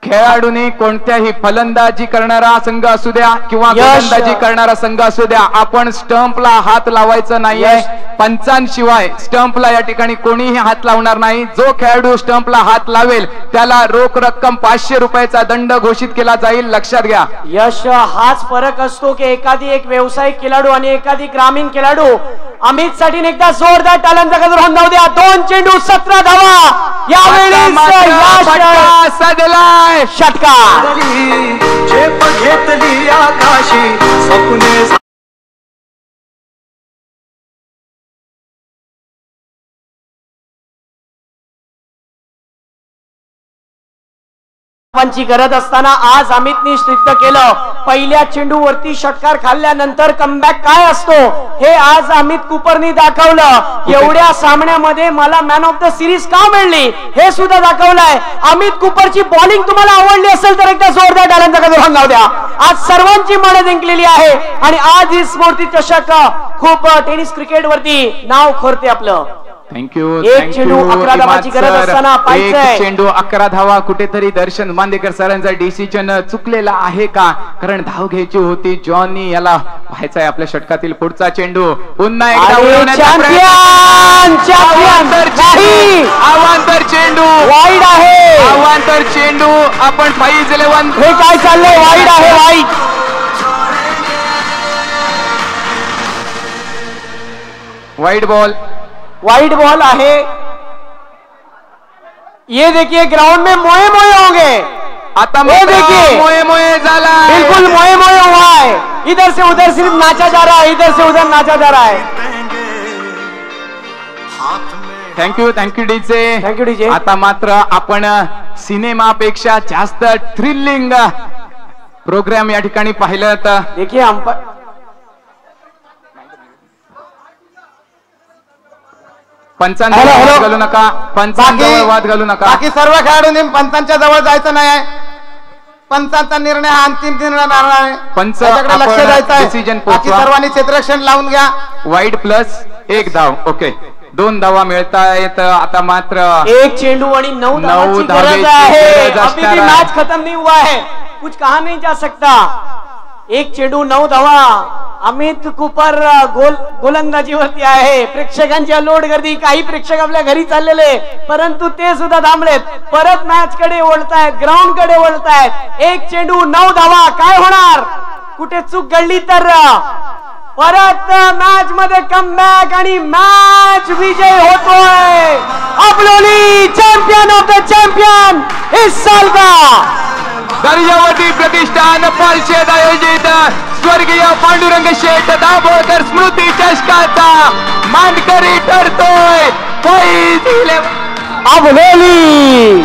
खेळाडूंनी कोणत्याही फलंदाजी करणारा संघ असू द्या किंवा गोलंदाजी करणारा संघ असू द्या, आपण स्टंपला हात लावायचं नाहीये. पंचांशिवाय स्टंपला या ठिकाणी कोणीही हात लावणार नाही. जो खेळाडू स्टंपला हात लावेल त्याला रोख रक्कम 500 रुपयाचा दंड घोषित केला जाईल. लक्षात घ्या. यश, हाच फरक असतो की एखादी एक व्यावसायिक खेळाडू आणि एखादी ग्रामीण खेळाडू. अमित साठी एकदा जोरदार टाळ्यांचा गजर होऊन जाऊ द्या. 2 चेंडू 17 धावा. यावेळी सजलाय षटकार. झेप घेतली आकाशी स्वप्ने ची गरज असताना आज अमितने सिद्ध केलं. पहिल्या चेंडूवरती षटकार खाल्ल्यानंतर कमबॅक काय असतो हे आज अमित कुपरनी दाखवलं. एवढ्या सामन्यामध्ये मला मॅन ऑफ द सिरीज का मिळली हे सुद्धा दाखवलंय. अमित कुपरची बॉलिंग तुम्हाला आवडली असेल तर एकदा जोरदार टाळ्यांचा गजर लावू द्या. आज सर्वांची मनं जिंकलेली आहे आणि आज ही स्फूर्ती चषक खूप टेनिस क्रिकेट वरती नाव खोरते आपलं. थँक्यू. एक चेंडू 11 धावांची गरज असताना एक चेंडू 11 धावा. कुठेतरी दर्शन मांदेकर सरांचा डिसिजन चुकलेला आहे का? कारण धाव घ्यायची होती. जॉनी याला पाहायचा आहे आपल्या षटकातील पुढचा चेंडू. पुन्हा एकदा अवांतर चेंडू वाईड आहे. अवांतर चेंडू. आपण 5-11 हे काय चाललंय? वाईड आहे. Wide ball. वाइड बॉल है. ये देखिए ग्राउंड में मोए मोए होंगे. आता देखिए मोए मोए झाला. बिल्कुल मोए मोए हुआ है. इधर से उधर सिर्फ नाचा जा रहा है, इधर से उधर नाचा जा रहा है. Thank you DJ. Thank you DJ. आता मात्र आपण सिनेमापेक्षा जास्त थ्रिलिंग प्रोग्राम या ठिकाणी पाहिलं. तर देखिए अंपायर पंचांचा वाद घालू नका. पंचांचा वाद घालू नका. बाकी सर्व खेळाडूंनी पंचांच्या जवळ जायचं नाही आहे. पंचांचा निर्णय हा अंतिम निर्णय राहणार आहे. पंचाकडे लक्ष द्यायचं आहे. डिसिजन बाकी सर्वांनी क्षेत्ररक्षण लावून घ्या. वाईड प्लस 1 धाव. ओके 2 धावा मिळतायत. आता मात्र एक चेंडू आणि 9 धावांची गरज आहे. अभी भी मैच खत्म नहीं हुआ है. कुछ कहा नहीं जा सकता. एक चेंडू 9 धावा. अमित कुपर गोलंदाजीवरती आहे. प्रेक्षकांची लोड गर्दी. काही प्रेक्षक आपल्या घरी चाललेले परंतु ते सुद्धा थांबलेत. परत मॅच कडे वळतायत, ग्राउंड कडे वळतायत. एक चेंडू 9 धावा. काय होणार? कुठे चूक घडली तर परत मॅच मध्ये कमबॅक आणि मॅच विजय होतोय. अबलोली चॅम्पियन ऑफ द चॅम्पियन इस साल का दर्यावती प्रतिष्ठान पालशेत आयोजित स्वर्गीय पांडुरंग शेठ दाभोळकर स्मृती चषकाचा मानकरी ठरतोय. अबलोली.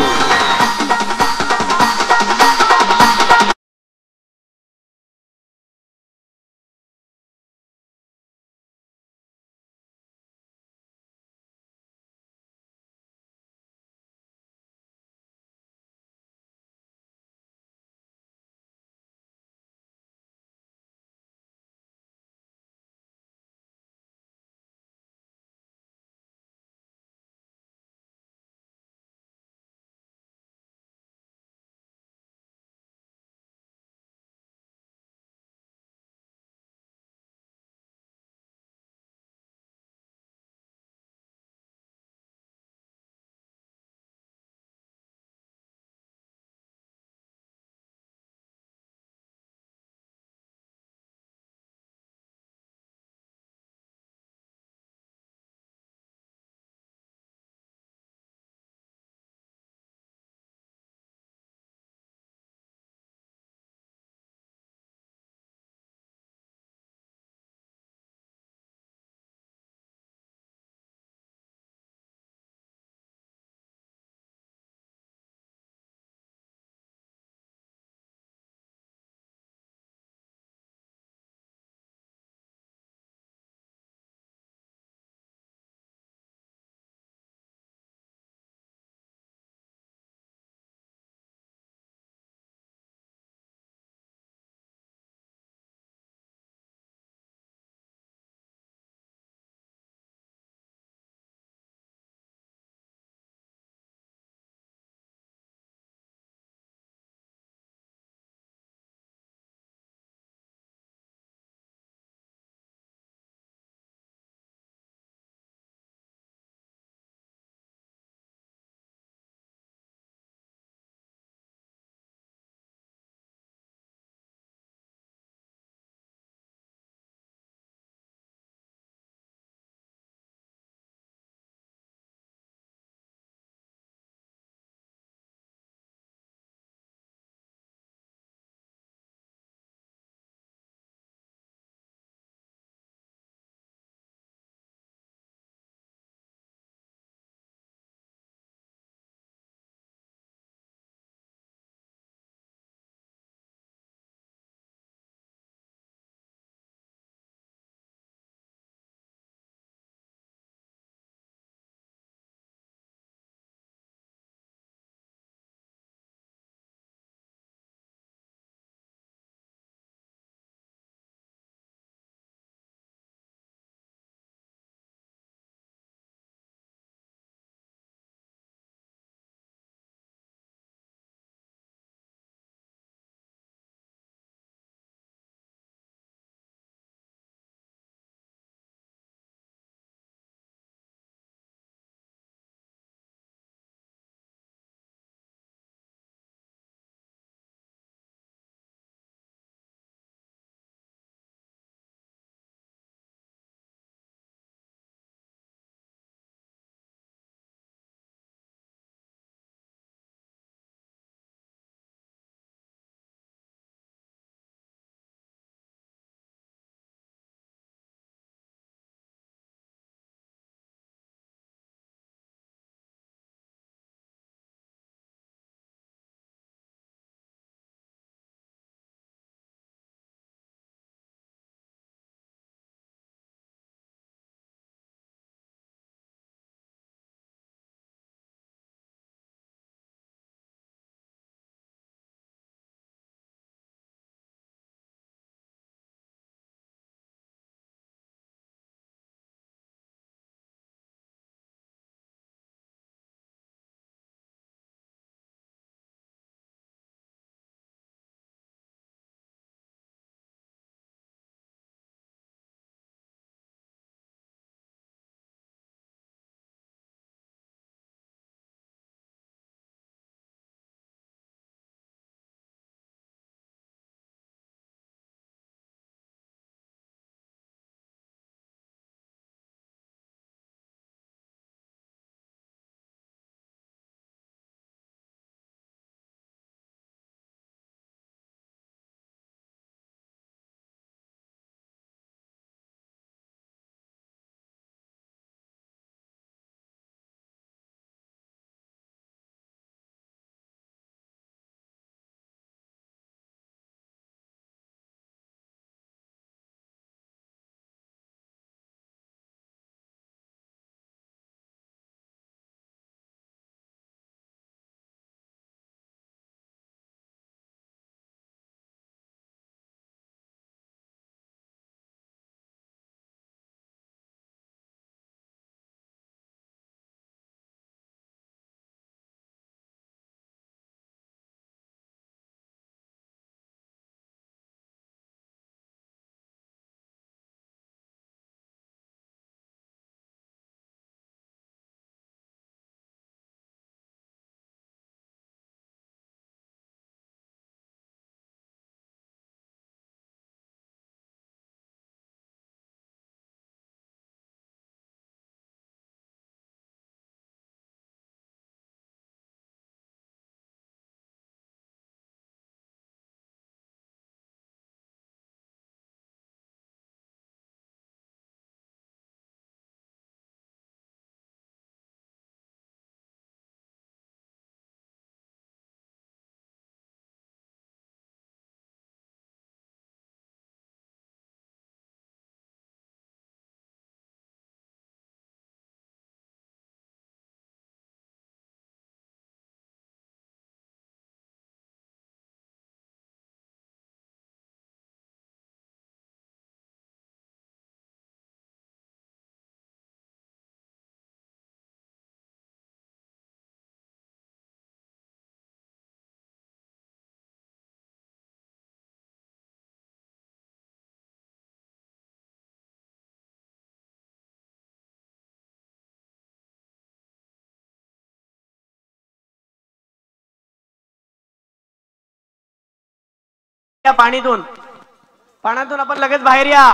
या पाण्यातून आपण लगेच बाहेर या.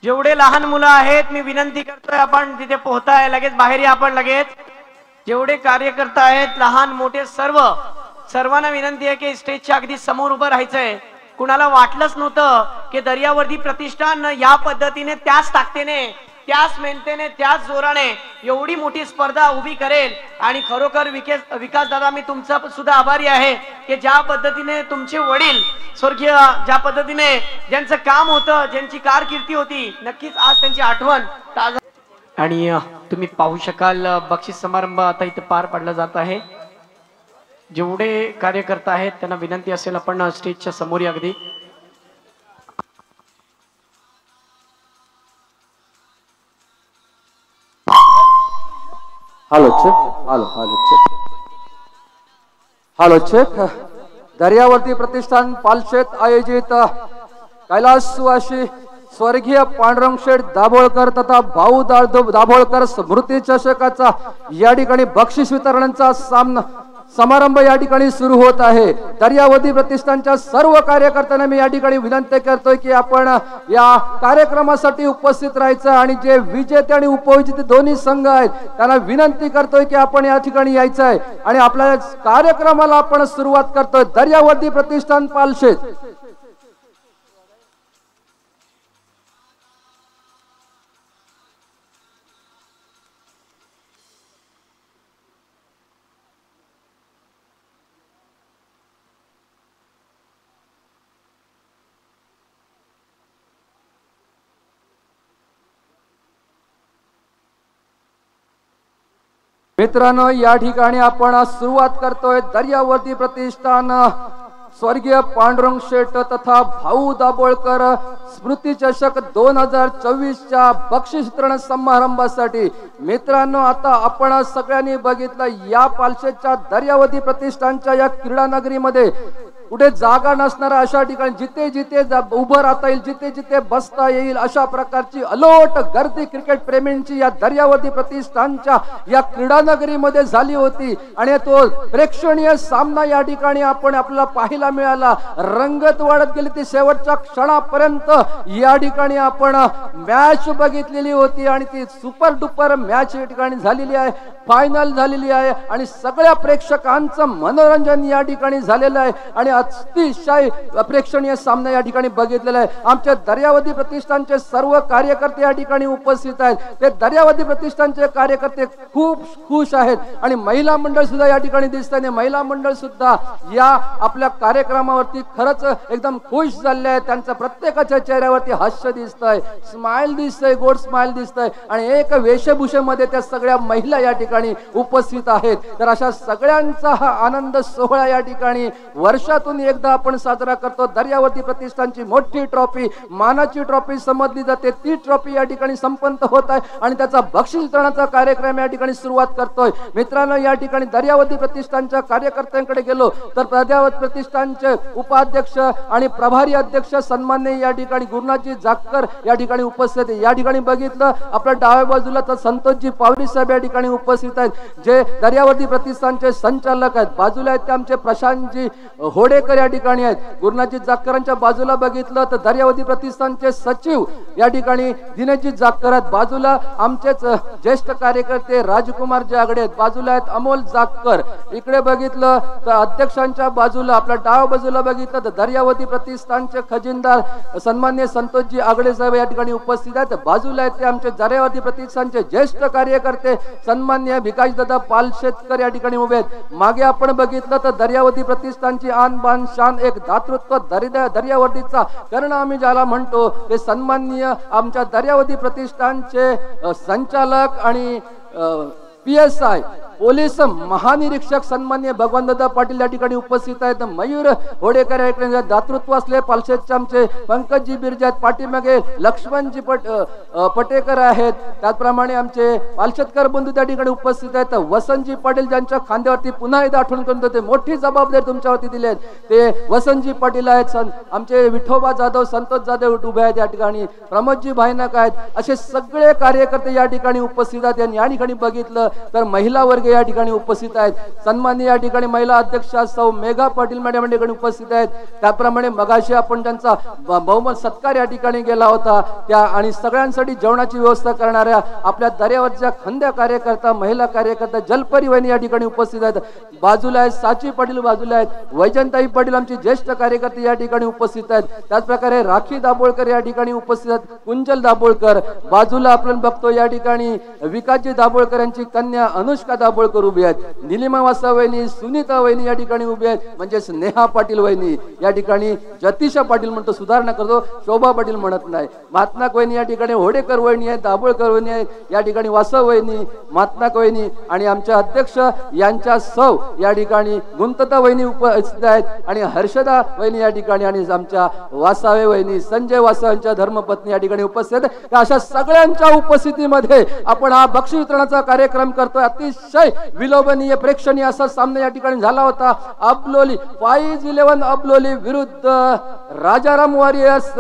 जेवढे लहान मुलं आहेत मी विनंती करतोय आपण तिथे पोहताय लगेच बाहेर या. आपण लगेच जेवढे कार्यकर्ता आहेत लहान मोठे सर्वांना विनंती आहे की स्टेजच्या अगदी समोर उभं राहायचंय. कुणाला वाटलंच नव्हतं की दर्यावर्दी प्रतिष्ठान या पद्धतीने त्याच ताकदीने त्याच मेहनतीने त्याच जोराने एवढी मोठी स्पर्धा उभी करेल. आणि खरोखर विकास दादा मी तुमचा सुद्धा आभारी आहे की ज्या पद्धतीने तुमचे वडील स्वर्गीय ज्या पद्धतीने ज्यांचं काम होतं ज्यांची कारकिर्दी होती नक्कीच आज त्यांची आठवण ताजा. आणि तुम्ही पाहू शकाल बक्षीस समारंभ आता इथे पार पडला जात आहे. जेवढे कार्यकर्ता आहेत त्यांना विनंती असेल आपण स्टेजच्या समोर या. अगदी हॅलो चेक दर्यावर्दी प्रतिष्ठान पालशेत आयोजित कैलासवासी स्वर्गीय पांडुरंग शेठ दाभोळकर तथा भाऊ दाभोळकर स्मृती चषकाचा या ठिकाणी बक्षीस वितरणाचा समारंभ या ठिकाणी सुरू होत आहे. दर्यावर्दी प्रतिष्ठानच्या सर्व कार्यकर्त्यांना मी या ठिकाणी विनंती करतोय की आपण या कार्यक्रमासाठी उपस्थित राहायचं. आणि जे विजेते आणि उपविजेते दोन्ही संघ आहेत त्यांना विनंती करतोय की आपण या ठिकाणी यायचं आहे. आणि आपल्या कार्यक्रमाला आपण सुरुवात करतोय. दर्यावर्दी प्रतिष्ठान पालशेत. मित्रांनो या ठिकाणी आपण सुरुवात करतोय. दर्यावर्दी प्रतिष्ठान स्वर्गीय पांडुरंग शेठ तथा भाऊ दाभोळकर स्मृती चषक 2024च्या बक्षीस वितरण समारंभासाठी. मित्रांनो आता आपण सगळ्यांनी बघितलं या पालशेतच्या दर्यावर्दी प्रतिष्ठानच्या या क्रीडा नगरीमध्ये कुठे जागा नसणारा अशा ठिकाणी जिथे जिथे उभं राहता येईल जिथे जिथे बसता येईल अशा प्रकारची अलोट गर्दी क्रिकेट प्रेमींची या दर्यावर्दी प्रतिष्ठानच्या या क्रीडा नगरीमध्ये झाली होती. आणि तो प्रेक्षणीय सामना या ठिकाणी आपण आपल्याला पाहायला मिळाला. रंगत वाढत गेली ती शेवटच्या क्षणापर्यंत या ठिकाणी आपण मॅच बघितलेली होती. आणि ती सुपर डुपर मॅच या ठिकाणी झालेली आहे. फायनल झालेली आहे आणि सगळ्या प्रेक्षकांचं मनोरंजन या ठिकाणी झालेलं आहे. आणि अतिशय प्रेक्षणीय सामना या ठिकाणी बघितलेला आहे. आमच्या दर्यावर्दी प्रतिष्ठानचे सर्व कार्यकर्ते या ठिकाणी उपस्थित आहेत. ते दर्यावर्दी प्रतिष्ठानचे कार्यकर्ते खूप खुश आहेत. आणि महिला मंडळ सुद्धा या ठिकाणी दिसत आहे. महिला मंडळ सुद्धा या आपल्या कार्यक्रमावरती खरंच एकदम खुश झाले आहेत. त्यांच्या प्रत्येकाच्या चेहऱ्यावरती हास्य दिसतंय, स्माइल दिसतंय, गोड स्माइल दिसतंय. आणि एक वेशभूषेमध्ये त्या सगळ्या महिला या ठिकाणी उपस्थित आहेत. तर अशा सगळ्यांचा हा आनंद सोहळा या ठिकाणी वर्षातून एकदा आपण साजरा करतो. दर्यावर्दी प्रतिष्ठानची मोठी ट्रॉफी मानाची ट्रॉफी समजली जाते ती ट्रॉफी या ठिकाणी संपन्न होत आहे. आणि त्याचा बक्षीस वितरणाचा कार्यक्रम या ठिकाणी सुरुवात करतोय. मित्रांनो या ठिकाणी दर्यावर्दी प्रतिष्ठानच्या कार्यकर्त्यांकडे गेलो तर दर्यावर्दी प्रतिष्ठानचे उपाध्यक्ष आणि प्रभारी अध्यक्ष सन्माननीय या ठिकाणी गुरुनाथजी जाकर या ठिकाणी उपस्थित. या ठिकाणी बघितलं आपल्या डाव्या बाजूला तर संतोषजी पावरी साहेब या ठिकाणी उपस्थित आहेत जे दर्यावर्दी प्रतिष्ठानचे संचालक आहेत. बाजूला आहेत ते आमचे प्रशांतजी होडेकर या ठिकाणी आहेत. गुरुनाथजी जाकरांच्या बाजूला बघितलं तर दर्यावर्दी प्रतिष्ठानचे सचिव या ठिकाणी दिनेशजी जाकर आहेत. बाजूला आमचेच ज्येष्ठ कार्यकर्ते राजकुमार जागडे आहेत. बाजूला आहेत अमोल जाकर. इकडे बघितलं तर अध्यक्षांच्या बाजूला आपल्या डाव्या बाजूला बघितलं तर दर्यावर्दी प्रतिष्ठानचे खजिनदार सन्माननीय संतोषजी आगडे साहेब या ठिकाणी उपस्थित आहेत. बाजूला आहेत ते आमचे दर्यावर्दी प्रतिष्ठानचे ज्येष्ठ कार्यकर्ते सन्माननीय भिकाजीदादा पालशेतकर या ठिकाणी उभे आहेत. मागे आपण बघितलं तर दर्यावर्दी प्रतिष्ठानची आन बान शान एक दातृत्व दर्यावर्दीचा कर्ण आम्ही ज्याला म्हणतो ते सन्माननीय आमच्या दर्यावर्दी प्रतिष्ठानचे संचालक आणि PSI पोलीस महानिरीक्षक सन्माननीय भगवानदादा पाटील या ठिकाणी उपस्थित आहेत. मयूर होडेकर या ठिकाणी दातृत्व असले पालशेतचे आमचे पंकजी बिर्जे आहेत. पाठीमागे लक्ष्मणजी पटेकर आहेत. त्याचप्रमाणे आमचे पालशेतकर बंधू त्या ठिकाणी उपस्थित आहेत. वसंतजी पाटील ज्यांच्या खांद्यावरती पुन्हा एकदा आठवण करून देते मोठी जबाबदारी तुमच्यावरती दिली आहे ते वसंतजी पाटील आहेत. आमचे विठोबा जाधव संतोष जाधव उभे आहेत या ठिकाणी. प्रमोदजी भाईनाक आहेत. असे सगळे कार्यकर्ते या ठिकाणी उपस्थित आहेत. या ठिकाणी बघितलं तर महिला वर्ग वर्गे या ठिकाणी उपस्थित आहेत. सन्माननीय या ठिकाणी महिला अध्यक्षा सौ मेघा पाटील मॅडम या ठिकाणी उपस्थित आहेत. त्याप्रमाणे मगाशी आपण त्यांचा बहुमत सत्कार या ठिकाणी गेला होता त्या आणि सगळ्यांसाठी जेवणाची व्यवस्था करणाऱ्या आपल्या दर्यावरच्या खंद्या कार्यकर्ता महिला कार्यकर्ता जलपरी वहिनी या ठिकाणी उपस्थित आहेत. बाजूला आहेत साची पाटील, बाजूला आहेत वैजंताई पाटील आमची ज्येष्ठ कार्यकर्ते या ठिकाणी उपस्थित आहेत. त्याचप्रकारे राखी दाभोळकर या ठिकाणी उपस्थित आहेत, कुंजल दाभोळकर. बाजूला आपण बघतो या ठिकाणी विकासजी दाभोळकर यांची कन्या अनुष्का दाभोळकर उभी आहेत. निलिमा वासा वहिनी, सुनीता वहिनी या ठिकाणी उभी आहेत, म्हणजे स्नेहा पाटील वहिनी या ठिकाणी. जतीशा पाटील म्हणतो, सुधारणा करतो, शोभा पाटील म्हणत नाही. मातनाक वहिनी या ठिकाणी, होडेकर वहिनी आहेत, दाभोळकर वहिनी आहेत या ठिकाणी, वासव वहिनी, मातनाक वहिनी आणि आमच्या अध्यक्ष यांच्या सौ या ठिकाणी गुंतता वहिनी उपस्थित आहेत आणि हर्षदा वहिनी या ठिकाणी आणि आमच्या वासावे वहिनी, संजय वासाव यांच्या धर्मपत्नी या ठिकाणी उपस्थित आहेत. अशा सगळ्यांच्या उपस्थितीमध्ये आपण हा बक्षीस वितरणाचा कार्यक्रम करतोय. अतिशय विलोभनीय प्रेक्षणीय असा सामना या ठिकाणी झाला होता. अबलोली 5-11 अबलोली विरुद्ध राजाराम वॉरियर्स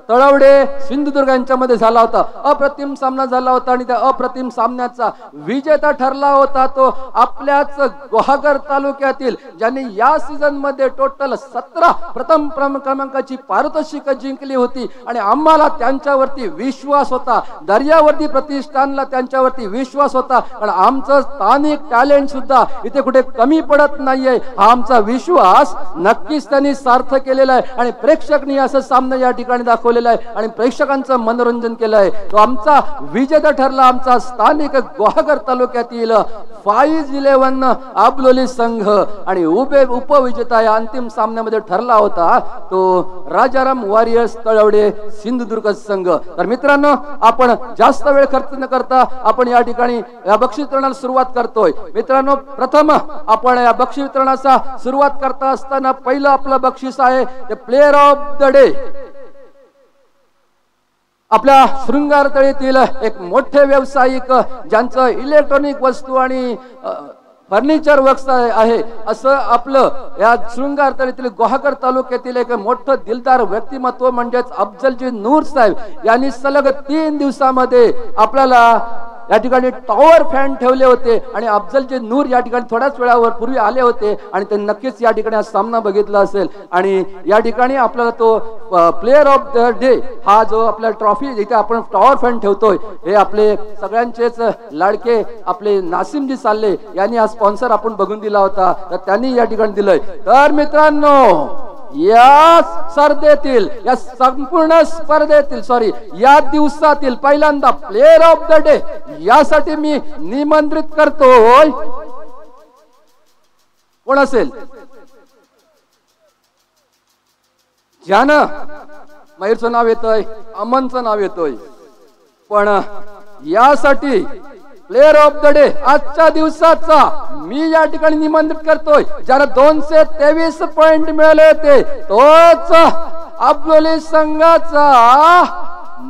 तळवडे सिंधुदुर्ग यांच्यामध्ये झाला होता. अप्रतिम सामना झाला होता आणि त्या अप्रतिम सामन्याचा विजेता ठरला होता तो आपल्याच गुहागर तालुक्यातील, ज्यांनी या सीझन मध्ये टोटल 17 प्रथम क्रमांकाची पारितोषिक जिंकली होती आणि आम्हाला त्यांच्यावरती विश्वास होता. दर्यावर्दी प्रतिष्ठानला त्यांच्यावरती विश्वास होता आणि आमचं स्थानिक टॅलेंट सुद्धा इथे कुठे कमी पडत नाहीये हा आमचा विश्वास नक्कीच त्यांनी सार्थ केलेला आहे आणि प्रेक्षकांनी असं सामना या ठिकाणी दाखवलेला आहे आणि प्रेक्षकांचं मनोरंजन केलं आहे. तो आमचा विजेता ठरला आमचा स्थानिक गुहागर तालुक्यातील 5-11 अबलोली संघ आणि उपविजेता या अंतिम सामन्यामध्ये ठरला होता तो राजाराम वॉरियर्स तळवडे सिंधुदुर्ग संघ. तर मित्रांनो, आपण जास्त वेळ खर्च न करता आपण या ठिकाणी या बक्षीस वितरणाला सुरुवात करतोय. मित्रांनो, प्रथम आपण या बक्षीस वितरणाचा सुरुवात करता असताना पहिलं आपलं बक्षीस आहे ते प्लेअर ऑफ द डे. आपल्या शृंगारतळीतील एक मोठे व्यावसायिक ज्यांचं इलेक्ट्रॉनिक वस्तू आणि फर्निचर वर्क्स आहे असं आपलं या शृंगारतळीतील गुहागर तालुक्यातील एक मोठं दिलदार व्यक्तिमत्व म्हणजेच अफजलजी नूर साहेब यांनी सलग 3 दिवसामध्ये आपल्याला या ठिकाणी टॉवर फॅन ठेवले होते आणि अफजलजी नूर या ठिकाणी थोड्याच वेळावर पूर्वी आले होते आणि ते नक्कीच या ठिकाणी हा सामना बघितला असेल आणि या ठिकाणी आपल्याला तो प्लेअर ऑफ द डे हा जो आपला ट्रॉफी इथे आपण टॉवर फॅन ठेवतोय हे आपले सगळ्यांचेच लाडके आपले नासिमजी साल्ले यांनी हा स्पॉन्सर आपण बघून दिला होता, तर त्यांनी या ठिकाणी दिलंय. तर मित्रांनो, या स्पर्धेतील या संपूर्ण स्पर्धेतील या दिवसातील पहिल्यांदा प्लेअर ऑफ द डे यासाठी मी निमंत्रित करतोय. कोण असेल? ज्यानं मयूरचं नाव येतोय, अमनचं नाव येतोय, पण यासाठी प्लेअर ऑफ द डे आजच्या दिवसाचा मी या ठिकाणी निमंत्रित करतोय. ज्याला 223 पॉइंट मिळाले होते तोच अबलोली संघाचा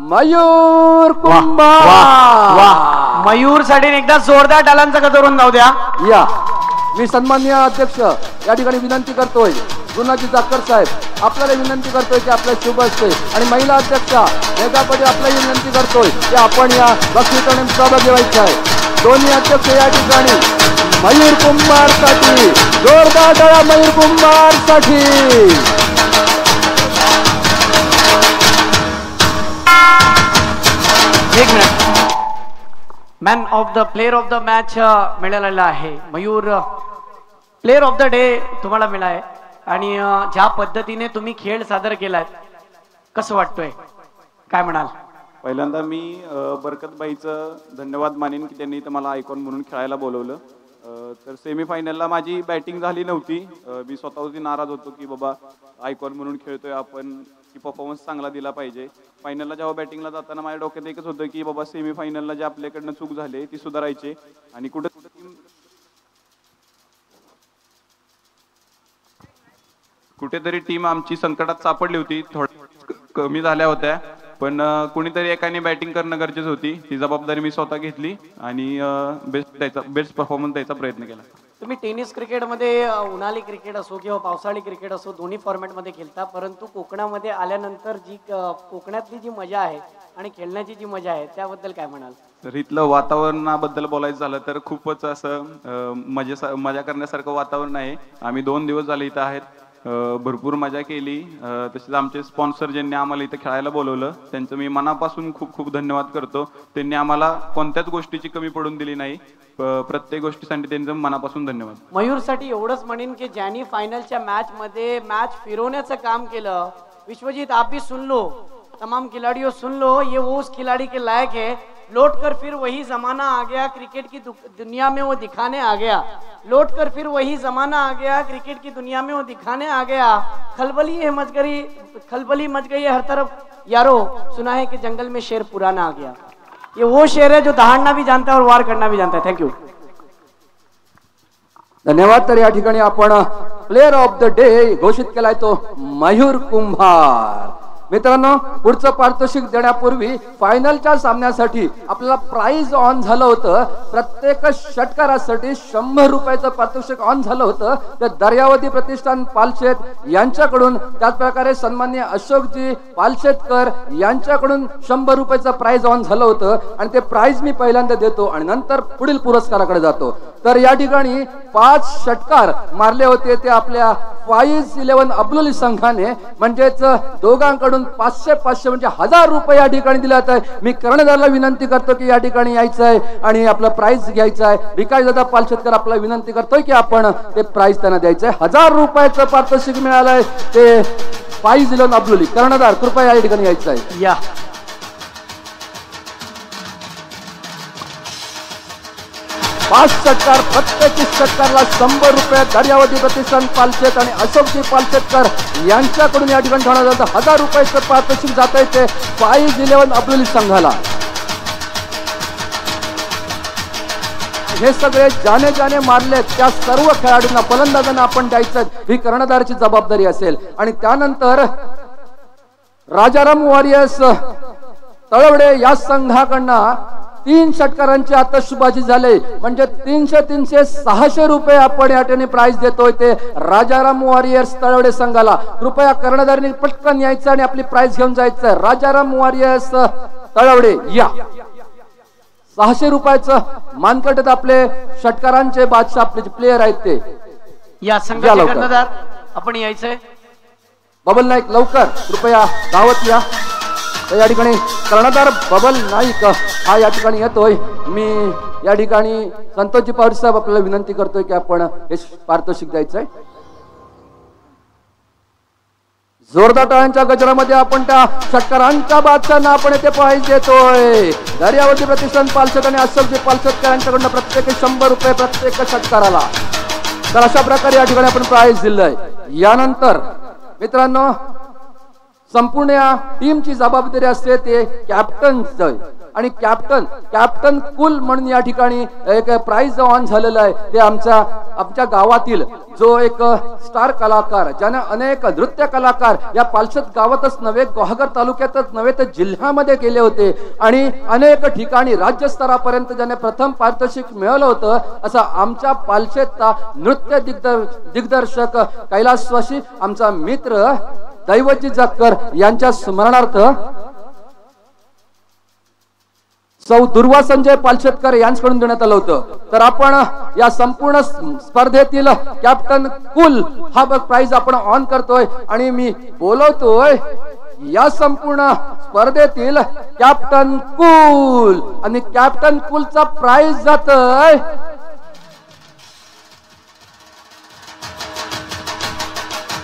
मयूर कुंभार. मयूर साठी एकदा जोरदार टाळ्यांचा गजर जाऊ द्या. या मी सन्माननीय अध्यक्ष या ठिकाणी विनंती करतोय, गुणाजी जाकर साहेब आपल्याला विनंती करतोय की आपल्या शुभ असते आणि महिला अध्यक्षा मेघा पाटील आपल्याला विनंती करतोय की आपण या बक्षीस सहभागी व्हायचे आहे. दोन्ही अध्यक्ष या ठिकाणी मयूर कुंभार साठी जोरदार टाळ्या मयूर कुंभार साठी. एक minute, man of the player of the match मिळालेला आहे. Mayur player of the day तुम्हाला मिळालाय आणि ज्या पद्धतीने तुम्ही खेळ सादर केलाय कसं वाटतोय, काय म्हणाल? पहिल्यांदा मी बरकतबाईचं धन्यवाद मानेन की त्यांनी इथं मला आयकॉन म्हणून खेळायला बोलवलं. तर सेमीफायनलला माझी बॅटिंग झाली नव्हती. मी स्वतःवरती नाराज होतो की बाबा आयकॉन म्हणून खेळतोय आपण, की परफॉर्मन्स चांगला दिला पाहिजे. फायनलला जेव्हा बॅटिंगला जाताना माझ्या डोक्यात एकच होतं की बाबा सेमीफायनलला जे आपल्याकडनं चूक झाली ती सुधारायची आणि कुठेतरी टीम आमची संकटात सापडली होती, थोड्या कमी झाल्या होत्या, पण कुणीतरी एकाने बॅटिंग करणं गरजेचं होती. ती जबाबदारी मी स्वतः घेतली आणि बेस्ट परफॉर्मन्स द्यायचा प्रयत्न केला. तुम्ही टेनिस क्रिकेटमध्ये उन्हाळी क्रिकेट असो किंवा पावसाळी क्रिकेट असो दोन्ही फॉर्मॅटमध्ये खेळता, परंतु कोकणामध्ये आल्यानंतर जी कोकणातली जी मजा आहे आणि खेळण्याची जी मजा आहे त्याबद्दल काय म्हणाल? तर इथलं वातावरणाबद्दल बोलायचं झालं तर खूपच असं मजा करण्यासारखं वातावरण आहे. आम्ही 2 दिवस झाले इथं आहेत, भरपूर मजा केली. तसेच आमचे स्पॉन्सर ज्यांनी आम्हाला इथं खेळायला बोलवलं त्यांचं मी मनापासून खूप खूप धन्यवाद करतो. त्यांनी आम्हाला कोणत्याच गोष्टीची कमी पडून दिली नाही. प्रत्येक गोष्टीसाठी त्यांचं मनापासून धन्यवाद. मयूरसाठी एवढंच म्हणेन की ज्यांनी फायनलच्या मॅचमध्ये मॅच फिरवण्याचं काम केलं, विश्वजीत आप भी सुन लो, तमाम खिलाड़ियों सुन लो, ये वो उस खिलाड़ी के लायक है. लौट कर फिर वही जमाना आ गया, क्रिकेट की दुनिया में वो दिखाने आ गया. लौट कर फिर वही जमाना आ गया, क्रिकेट की दुनिया में वो दिखाने आ गया. खलबली मच गई है हर तरफ यारो, सुना है कि जंगल में शेर पुराना आ गया. ये वो शेर है जो दहाड़ना भी जानता है और वार करना भी जानता है. थँक्यू. धन्यवाद. तर या ठिकाणी आपण प्लेयर ऑफ द डे घोषित केलाय तो मयूर कुंभार. मित्रांनो, पुढचं पारितोषिक देण्यापूर्वी फायनलच्या सामन्यासाठी आपल्याला प्राइज ऑन झालं होतं. प्रत्येक षटकारासाठी 100 रुपयाचं पारितोषिक ऑन झालं होतं. ते दर्यावती प्रतिष्ठान पालशेत यांच्याकडून, त्याच प्रकारे सन्माननीय अशोकजी पालशेतकर यांच्याकडून 100 रुपयाचं प्राइज ऑन झालं होतं. आणि ते प्राइज मी पहिल्यांदा देतो आणि नंतर पुढील पुरस्काराकडे जातो. तर या ठिकाणी 5 षटकार मारले होते ते आपल्या फाइज 11 अब्दुली संघाने, म्हणजेच दोघांकडून 500 म्हणजे 1000 रुपये या ठिकाणी दिले जात आहे. मी कर्णधारला विनंती करतो की या ठिकाणी यायचं आहे आणि आपलं प्राइज घ्यायचं आहे. विकास दादा पालशेतकर आपल्याला विनंती करतोय की आपण ते प्राइज त्यांना द्यायचं आहे. 1000 रुपयाचं पारितोषिक मिळालंय ते फाइज 11 अब्दुली. कर्णधार कृपया या ठिकाणी यायचं आहे. या 5 षटकार, प्रत्येक षटकारला 100 रुपये दर्यावती प्रतिष्ठान पालशेत आणि अशोकजी पालशेतकर यांच्याकडून या ठिकाणी ठेवण्यात जातं. 1000 रुपयाचं पारितोषिक जात आहे ते फाइज 11 अब्दुली संघाला. हे सगळे ज्याने मारलेत त्या सर्व खेळाडूंना, फलंदाजांना आपण द्यायचं, ही कर्णधाराची जबाबदारी असेल. आणि त्यानंतर राजाराम वॉरियर्स तळवडे या संघाकडनं 3 षटकारांची आतषबाजी झाले, म्हणजे 300 600 रुपये आपण या ठिकाणी प्राइज देतोय ते राजाराम वॉरियर्स तळवडे संघाला. कृपया कर्णधारांनी पटकन यायचं आणि आपली प्राइज घेऊन जायचं. राजाराम वॉरियर्स तळवडे या. 600 रुपयाचं मानकटत आपले षटकारांचे बादशाह, आपले प्लेयर आहेत ते या संघाचे कर्णधार आपण यायचंय. बबल नाईक लवकर कृपया धावत या. या ठिकाणी कर्णधार बबल नाईक हा या ठिकाणी येतोय. मी या ठिकाणी संतोषजी पवार साहेब आपल्याला विनंती करतोय की आपण हे पारितोषिक द्यायचंय. जोरदार टाळ्यांच्या गजरामध्ये आपण त्या षटकारांच्या बादशांना आपण येथे प्राइज देतोय. दर्यावती प्रतिष्ठान पालशेत आणि अशोकजी पालशेतकर यांच्याकडून प्रत्येक 100 रुपये प्रत्येक षटकाराला. तर अशा प्रकारे या ठिकाणी आपण प्राइज दिलंय. यानंतर मित्रांनो, संपूर्ण या टीमची जबाबदारी असते ते कॅप्टनचं. आणि कॅप्टन कुल म्हणून या ठिकाणी एक प्राइज ऑन झालेलं आहे. ते आमच्या गावातील जो एक स्टार कलाकार, ज्याने अनेक नृत्य कलाकार या पालशेत गावातच नव्हे, गुहागर तालुक्यातच नव्हे तर जिल्ह्यामध्ये केले होते. आणि अनेक ठिकाणी राज्यस्तरापर्यंत ज्याने प्रथम पारितोषिक मिळवलं होतं, असा आमच्या पालशेतचा नृत्य दिग्दर्शक कैलासवासी आमचा मित्र दैवजी जक्कर यांच्या स्मरणार्थ सौ दुर्वा संजय पालशेतकर यांच्याकडून देण्यात आलं होतं. तर आपण या संपूर्ण स्पर्धेतील कॅप्टन कुल हा प्राइज आपण ऑन करतोय आणि मी बोलवतोय या संपूर्ण स्पर्धेतील कॅप्टन कुल. आणि कॅप्टन कुलचा प्राइज जातोय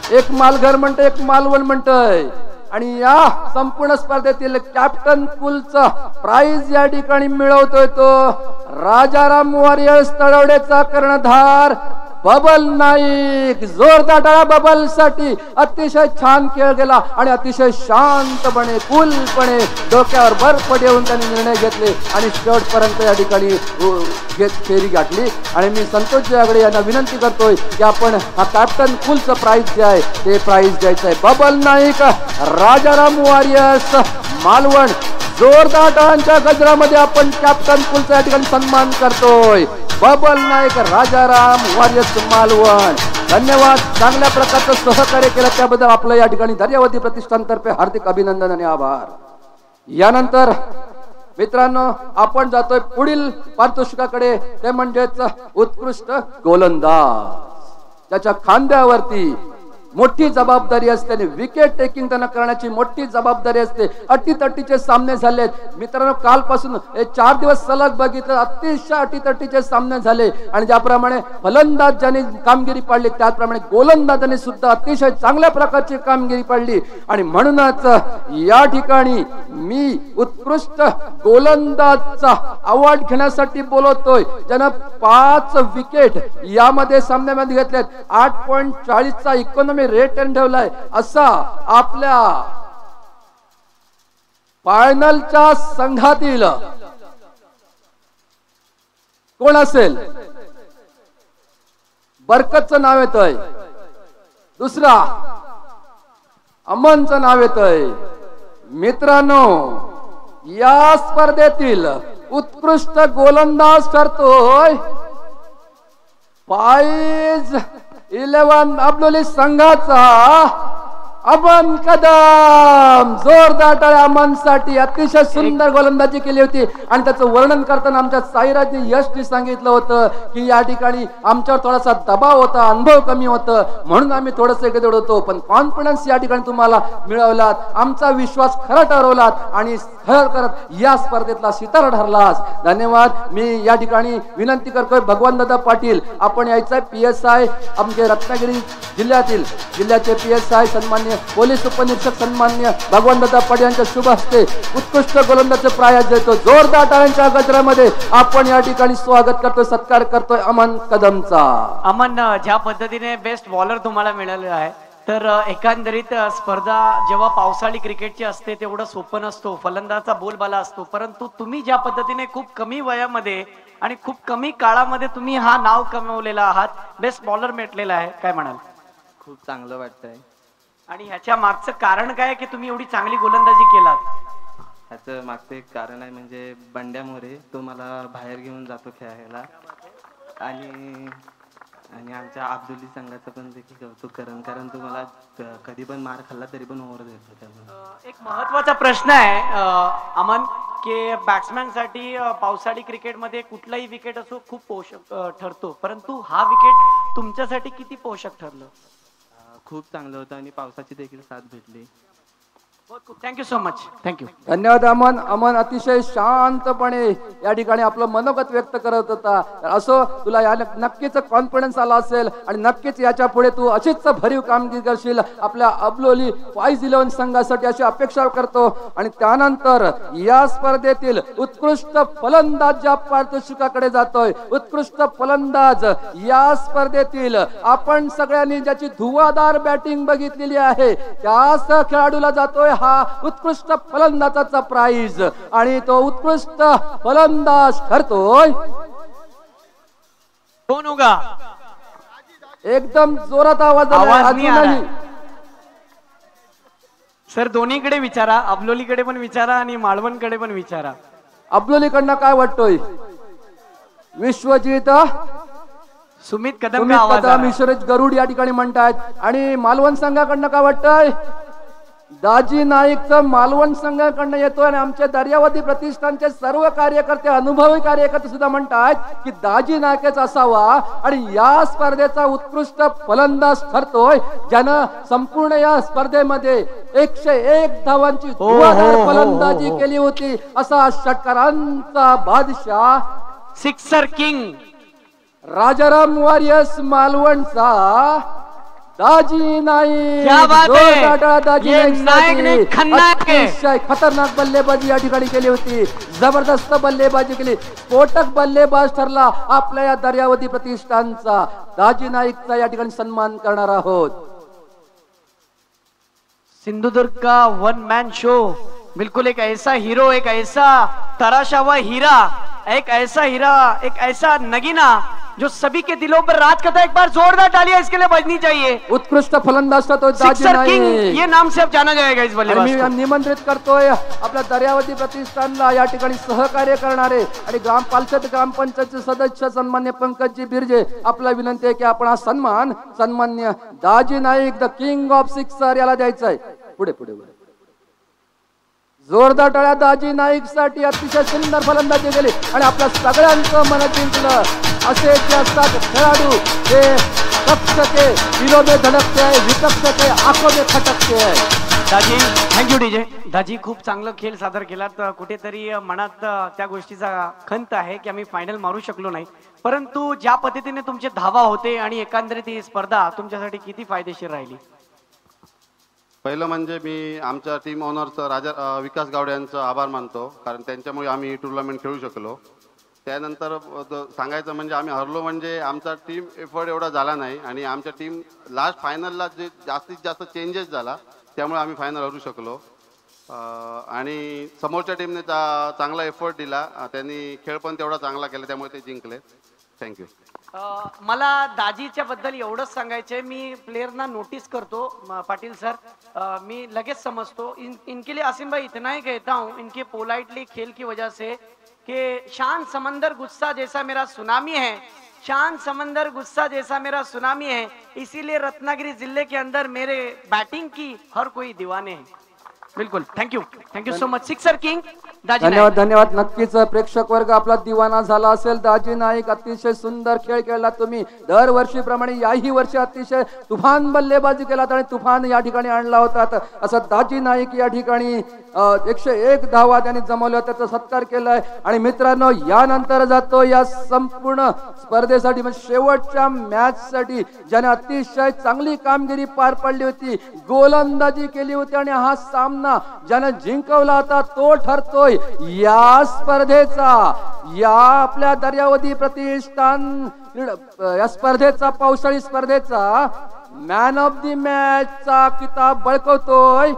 एक मालघर म्हणतोय, एक मालवण म्हणतोय. आणि या संपूर्ण स्पर्धेतील कॅप्टन कुलचा प्राइज या ठिकाणी मिळवतोय तो राजाराम वॉरियर्स तळवडेचा कर्णधार बबल नाईक. जोरदार टाळ्या बबल साठी. अतिशय छान खेळ गेला आणि अतिशय शांतपणे कुलपणे डोक्यावर बर्फ देऊन त्यांनी निर्णय घेतले आणि शेवटपर्यंत या ठिकाणी फेरी गाठली. आणि मी संतोष जागडे यांना विनंती करतोय की आपण हा कॅप्टन कुलचं प्राइज जे आहे ते प्राइज द्यायचं आहे. बबल नाईक राजाराम वॉरियर्स मालवण जोरदार टाळ्यांच्या गजरामध्ये आपण कॅप्टन कुलचा या ठिकाणी सन्मान करतोय. बबल नाईक राजाराम वॉरियर्स मालवण, धन्यवाद. चांगल्या प्रकारचं सहकार्य केलं त्याबद्दल आपलं या ठिकाणी दर्यावती प्रतिष्ठानतर्फे हार्दिक अभिनंदन आणि आभार. यानंतर मित्रांनो आपण जातोय पुढील पारितोषिकाकडे, ते म्हणजेच उत्कृष्ट गोलंदाज. त्याच्या खांद्यावरती मोठी जबाबदारी असते आणि विकेट टेकिंग त्यांना करण्याची मोठी जबाबदारी असते. अटीतटीचे सामने झालेत मित्रांनो. कालपासून 4 दिवस सलग बघितलं, अतिशय अटीतटीचे सामने झाले आणि ज्याप्रमाणे फलंदाज ज्यांनी कामगिरी पाडली त्याचप्रमाणे गोलंदाजांनी सुद्धा अतिशय चांगल्या प्रकारची कामगिरी पाडली. आणि म्हणूनच या ठिकाणी मी उत्कृष्ट गोलंदाजचा अवॉर्ड घेण्यासाठी बोलवतोय, ज्यानं 5 विकेट यामध्ये सामन्यामध्ये घेतलेत. 8.40चा इकॉनॉमी रेट ठेवलाय. असा आपल्या फायनलच्या संघातील कोण असेल? बरकतचं नाव येतंय, दुसरा अमनचं नाव येतंय. मित्रांनो या स्पर्धेतील उत्कृष्ट गोलंदाज ठरतोय फाइज 11 अब्दुली संघाचा अमन कदम. जोरदार टाळ्या अमनसाठी. अतिशय सुंदर गोलंदाजी केली होती आणि त्याचं वर्णन करताना आमच्या साईराजने यशनी सांगितलं होतं की या ठिकाणी आमच्यावर थोडासा दबाव होता, अनुभव कमी होतं, म्हणून आम्ही थोडंसं इकडे होतो, पण कॉन्फिडन्स या ठिकाणी तुम्हाला मिळवलात, आमचा विश्वास खरा ठरवलात आणि खरं करत या स्पर्धेतला सितारा ठरलास. धन्यवाद. मी या ठिकाणी विनंती करतोय भगवानदादा पाटील, आपण यायचंय PSI आमचे रत्नागिरी जिल्ह्याचे PSI सन्मान्य पोलीस उपनिरीक्षक सन्मान्य भगवानदादा पाटील यांच्या शुभ हस्ते उत्कृष्ट गोलंदाजाचे प्राइज देतो. जोरदार टाळ्यांच्या गजरामध्ये आपण या ठिकाणी स्वागत करतोय, सत्कार करतोय अमन कदमचा. अमन, ज्या पद्धतीने बेस्ट बॉलर तुम्हाला मिळालेला आहे, तर एकंदरीत स्पर्धा जेव्हा पावसाळी क्रिकेटची असते तेवढं सोपं नसतो, फलंदाजाचा बोलबाला असतो, परंतु तुम्ही ज्या पद्धतीने खूप कमी वयामध्ये आणि खूप कमी काळामध्ये तुम्ही हा नाव कमवलेला आहात, बेस्ट बॉलर भेटलेला आहे, काय म्हणाल? खूप चांगलं वाटतंय. आणि ह्याच्या मागचं कारण काय की तुम्ही एवढी चांगली गोलंदाजी केलात? ह्याचं मागचं एक कारण आहे म्हणजे बंड्या मोरे, तो मला बाहेर घेऊन जातो खेळायला आणि आमच्या अब्दुली संघाचं पण देखील कौतुक कारण तो मला कधी पण मार खाल्ला तरी पण ओव्हर देतो. त्यामुळे एक महत्वाचा प्रश्न आहे अमन, की बॅट्समॅन साठी पावसाळी क्रिकेटमध्ये कुठलाही विकेट असो खूप पोषक ठरतो, परंतु हा विकेट तुमच्यासाठी किती पोषक ठरलं? खूप चांगलं होतं आणि पावसाची देखील साथ भेटली. Thank you so much. थँक्यू. धन्यवाद अमन. अमन अतिशय शांतपणे या ठिकाणी आपलं मनोगत व्यक्त करत होता. असो, तुला या नक्कीच कॉन्फिडन्स आला असेल आणि नक्कीच याच्या पुढे तू अशीच भरीव कामगिरी करशील. आपल्या अब्लोली फाइज 11 संघासाठी अशी अपेक्षा करतो. आणि त्यानंतर या स्पर्धेतील उत्कृष्ट फलंदाज ज्या पारितोषिकाकडे जातोय, उत्कृष्ट फलंदाज या स्पर्धेतील आपण सगळ्यांनी ज्याची धुवाधार बॅटिंग बघितलेली आहे त्याच खेळाडूला जातोय हा उत्कृष्ट फलंदाजाचा प्राइज. आणि तो उत्कृष्ट फलंदाज ठरतोय कोण होगा? एकदम जोरात आवाज नाही सर, दोन्हीकडे विचारा, अबलोलीकडे पण विचारा आणि मालवणकडे पण विचारा. अबलोलीकडनं काय वाटतोय? विश्वजित सुमित कदम, ईश्वरज गरुड या ठिकाणी म्हणतायत. आणि मालवण संघाकडनं काय वाटतंय? दाजी नाईकचं मालवण संघाकडनं येतोय. आणि आमच्या दर्यावती प्रतिष्ठानचे सर्व कार्यकर्ते, अनुभवी कार्यकर्ते सुद्धा म्हणतात की दाजी नाईकच असावा. आणि या स्पर्धेचा उत्कृष्ट फलंदाज ठरतोय ज्यानं संपूर्ण या स्पर्धेमध्ये 101 धावांची फलंदाजी केली होती, असा षटकारांचा बादशाह, सिक्सर किंग, राजाराम वॉरियर्स मालवणचा दाजी नाईक. क्या बात है, दाजी नाईक ने अतिशय खतरनाक बल्लेबाजी या ठिकाणी केली होती, जबरदस्त बल्लेबाजी केली, स्फोटक बल्लेबाज ठरला आपल्या या दर्यावती प्रतिष्ठानचा. दाजी नाईकचा या ठिकाणी सन्मान करणार आहोत. सिंधुदुर्ग का वन मैन शो, बिल्कुल एक ऐसा हीरो, एक ऐसा तराशा हुआ हीरा, एक ऐसा हीरा, एक ऐसा नगीना जो सभी के दिलों पर राज करता है। एक बार जोरदार तालियां इसके लिए बजनी चाहिए। उत्कृष्ट फलंदाज तो दाजी सिक्सर किंग नाईक ये नाम से अब जाना जाएगा इस बल्लेबाज को। मी निमंत्रित करतोय आपल्या दर्यावती प्रतिष्ठानला या ठिकाणी सहकार्य करणारे आणि ग्रामपंचायत सदस्य सन्मान्य पंकजी बिर्जे, आपला विनंती आहे की आपण हा सन्मान सन्मान्य Daji Naik the king of sixer याला द्यायचा आहे। पुढे पुढे जोरदार टाळ्या दाजी नाईक साठी। अतिशय सुंदर फलंदाजी केली आणि आपल्या सगळ्यांचं मन जिंकलं। असे जे असतात खेळाडू ते कक्ष के दिलों में धडकते आहे, विपक्ष के आंखों में खटकते आहे। दाजी थँक्यू डीजे। दाजी खूप चांगलं खेळ सादर केलात। कुठेतरी मनात त्या गोष्टीचा खंत आहे की आम्ही फायनल मारू शकलो नाही, परंतु ज्या पद्धतीने तुमचे धावा होते आणि एकंदरीत ही स्पर्धा तुमच्यासाठी किती फायदेशीर राहिली? पहिलं म्हणजे मी आमच्या टीम ओनरचं राजा विकास गावडे यांचं आभार मानतो, कारण त्यांच्यामुळे आम्ही टुर्नामेंट खेळू शकलो। त्यानंतर सांगायचं म्हणजे आम्ही हरलो म्हणजे आमचा टीम एफर्ट एवढा झाला नाही आणि आमच्या टीम लास्ट फायनलला जे जास्तीत जास्त चेंजेस झाला त्यामुळे आम्ही फायनल हरू शकलो। आणि समोरच्या टीमने चांगला एफर्ट दिला, त्यांनी खेळ पण तेवढा चांगला केला, त्यामुळे ते जिंकले। थँक्यू। मला दाजीच्या बद्दल एवढंच सांगायचंय, मी प्लेयरना नोटिस करतो पाटिल सर, मी लगेच समझतो इनके लिए आसिम भाई इतना ही कहता हूँ, इनके पोलाइटली खेल की वजह से कि शान समंदर गुस्सा जैसा मेरा सुनामी है, शान समंदर गुस्सा जैसा मेरा सुनामी है, इसीलिए रत्नागिरी जिले के अंदर मेरे बैटिंग की हर कोई दीवाने हैं। बिल्कुल thank you so much sixer king Daji. धन्यवाद धन्यवाद। नक्कीच प्रेक्षक वर्ग आपला दिवाना झाला असेल। दाजी नाईक अतिशय सुंदर खेळ खेळला तुम्ही, दरवर्षीप्रमाणे याही वर्षी अतिशय तुफान बल्लेबाजी केलात आणि तुफान या ठिकाणी आणला होता। असं दाजी नाईक या ठिकाणी 101 धावा त्यांनी जमवल्या, त्याचा सत्कार केलाय। आणि मित्रांनो यानंतर जातो या संपूर्ण स्पर्धेसाठी म्हणजे शेवटच्या मॅच साठी ज्याने अतिशय चांगली कामगिरी पार पाडली होती, गोलंदाजी केली होती आणि हा सामना ज्याने जिंकवला होता तो ठरतोय या स्पर्धेचा, या आपल्या दर्यावती प्रतिष्ठान या स्पर्धेचा, पावसाळी स्पर्धेचा मॅन ऑफ द मॅच चा किताब बळकवतोय।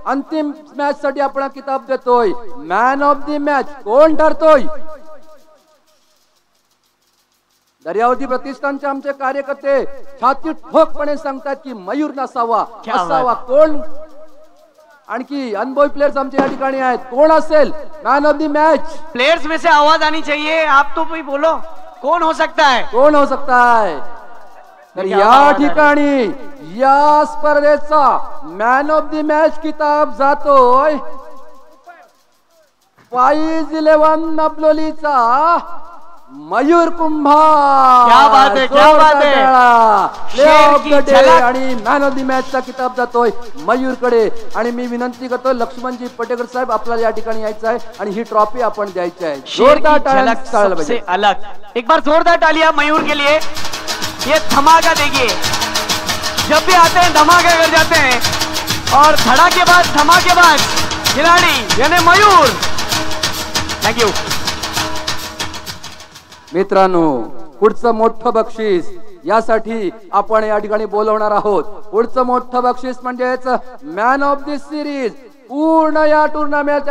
अंतिम मॅच साठी आपण किताब देतोय। मॅन ऑफ द मॅच कोण ठरतोय? दर्यावती प्रतिष्ठानचे आमचे कार्यकर्ते छाती ठोकपणे सांगतात की मयूर नसावा, असावा। कोण? आणखी अनुभवी प्लेयर्स आमचे या ठिकाणी आहेत, कोण असेल man of the match? Players में से आवाज आनी चाहिए, आप तो भी बोलो कौन हो सकता है, कोण हो सकता है? तर या ठिकाणी या स्पर्धेचा मॅन ऑफ द मॅच किताब जातोय फाईज 11 नबलोलीचा मयूर कुंभार। क्या बात है, क्या बात है। प्लेयर ऑफ द डे आणि मॅन ऑफ द मॅच चा किताब जातोय मयूर कडे। आणि मी विनंती करतो लक्ष्मणजी पटेकर साहेब आपल्याला या ठिकाणी यायचं आहे आणि ही ट्रॉफी आपण द्यायची आहे। जोरदार तालियां सबसे अलग, एक बार जोरदार तालियां मयूर के लिए। ये धमाका देखिए, जब भी आते हैं धमाका कर जाते हैं और धमाकेबाज खिलाड़ी यानी मयूर। थँक्यू मित्रांनो। पुढचं मोठं बक्षीस यासाठी आपण या ठिकाणी बोलवणार आहोत। पुढचं मोठं बक्षीस म्हणजेच मॅन ऑफ द सिरीज। पूर्ण या टुर्नामेंट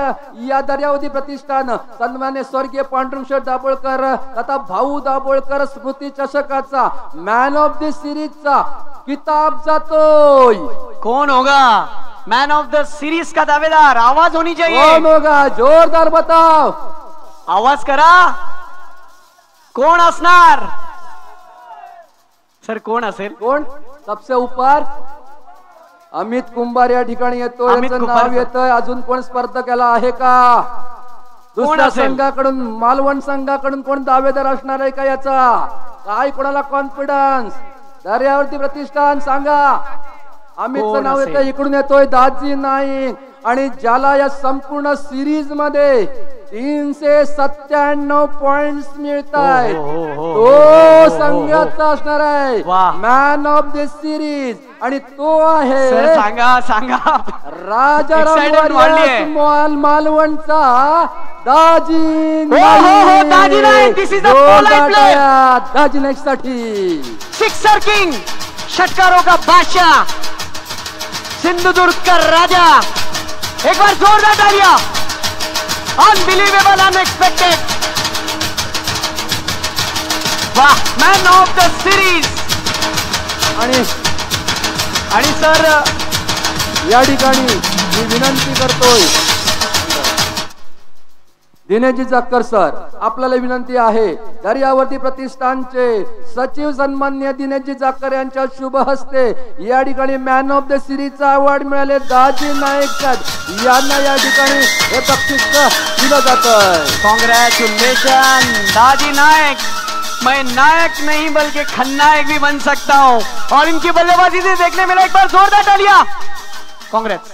या दर्यावती प्रतिष्ठान सन्मान्य स्वर्गीय पांडुरंग दाभोळकर तथा भाऊ दाभोळकर स्मृती चषकाचा मॅन ऑफ द सिरीजचा किताब जातोय। कौन होगा मैन ऑफ द सीरीज का दावेदार? आवाज होनी चाहिए। कौन होगा? जोरदार बताओ, आवाज करा। कोण असणार सर? कोण असेल? कोण? सबसे ऊपर अमित कुंभार या ठिकाणी येतो, याचं नाव येतंय। अजून कोण स्पर्धकाला आहे का? दुसऱ्या संघाकडून मालवण संघाकडून कोण दावेदार असणार आहे का याचा? काय कोणाला कॉन्फिडन्स? दर्यावती प्रतिष्ठान सांगा। अमितचं नाव येतंय, इकडून येतोय दाजी नाईक। आणि ज्याला या संपूर्ण सिरीज मध्ये 397 पॉइंट्स मिळत आहेत तो संघाचा असणार आहे मॅन ऑफ द सिरीज। आणि तो आहे सांगा राजा मालवणचा दाजी नाईक। दाजी नाईक साठी सिक्सर किंग, षटकारों का बादशाह, सिंधुदुर्ग का राजा। एक बार जोरदार तालियां। Unbelievable, unexpected. वाह, मॅन ऑफ द सिरीज. आणि सर या ठिकाणी मी विनंती करतोय दिनेशजी जाकर सर, आपल्याला विनंती आहे दर्यावर्ती प्रतिष्ठानचे सचिव सन्माननीय दिनेशजी जाकर यांच्या शुभ हस्ते या ठिकाणी मॅन ऑफ द सिरीजचा अवॉर्ड मिळाले दाजी नाईक सर यांना या ठिकाणी हे बक्षीस दिलं जातं. कॉन्ग्रेचुलेशन दादी नायक. मैं नायक नहीं बल्कि खलनायक भी बन सकता हूँ. और इनकी बल्लेबाजी से देखने मिला एक बार जोरदार तालियां. कांग्रेस.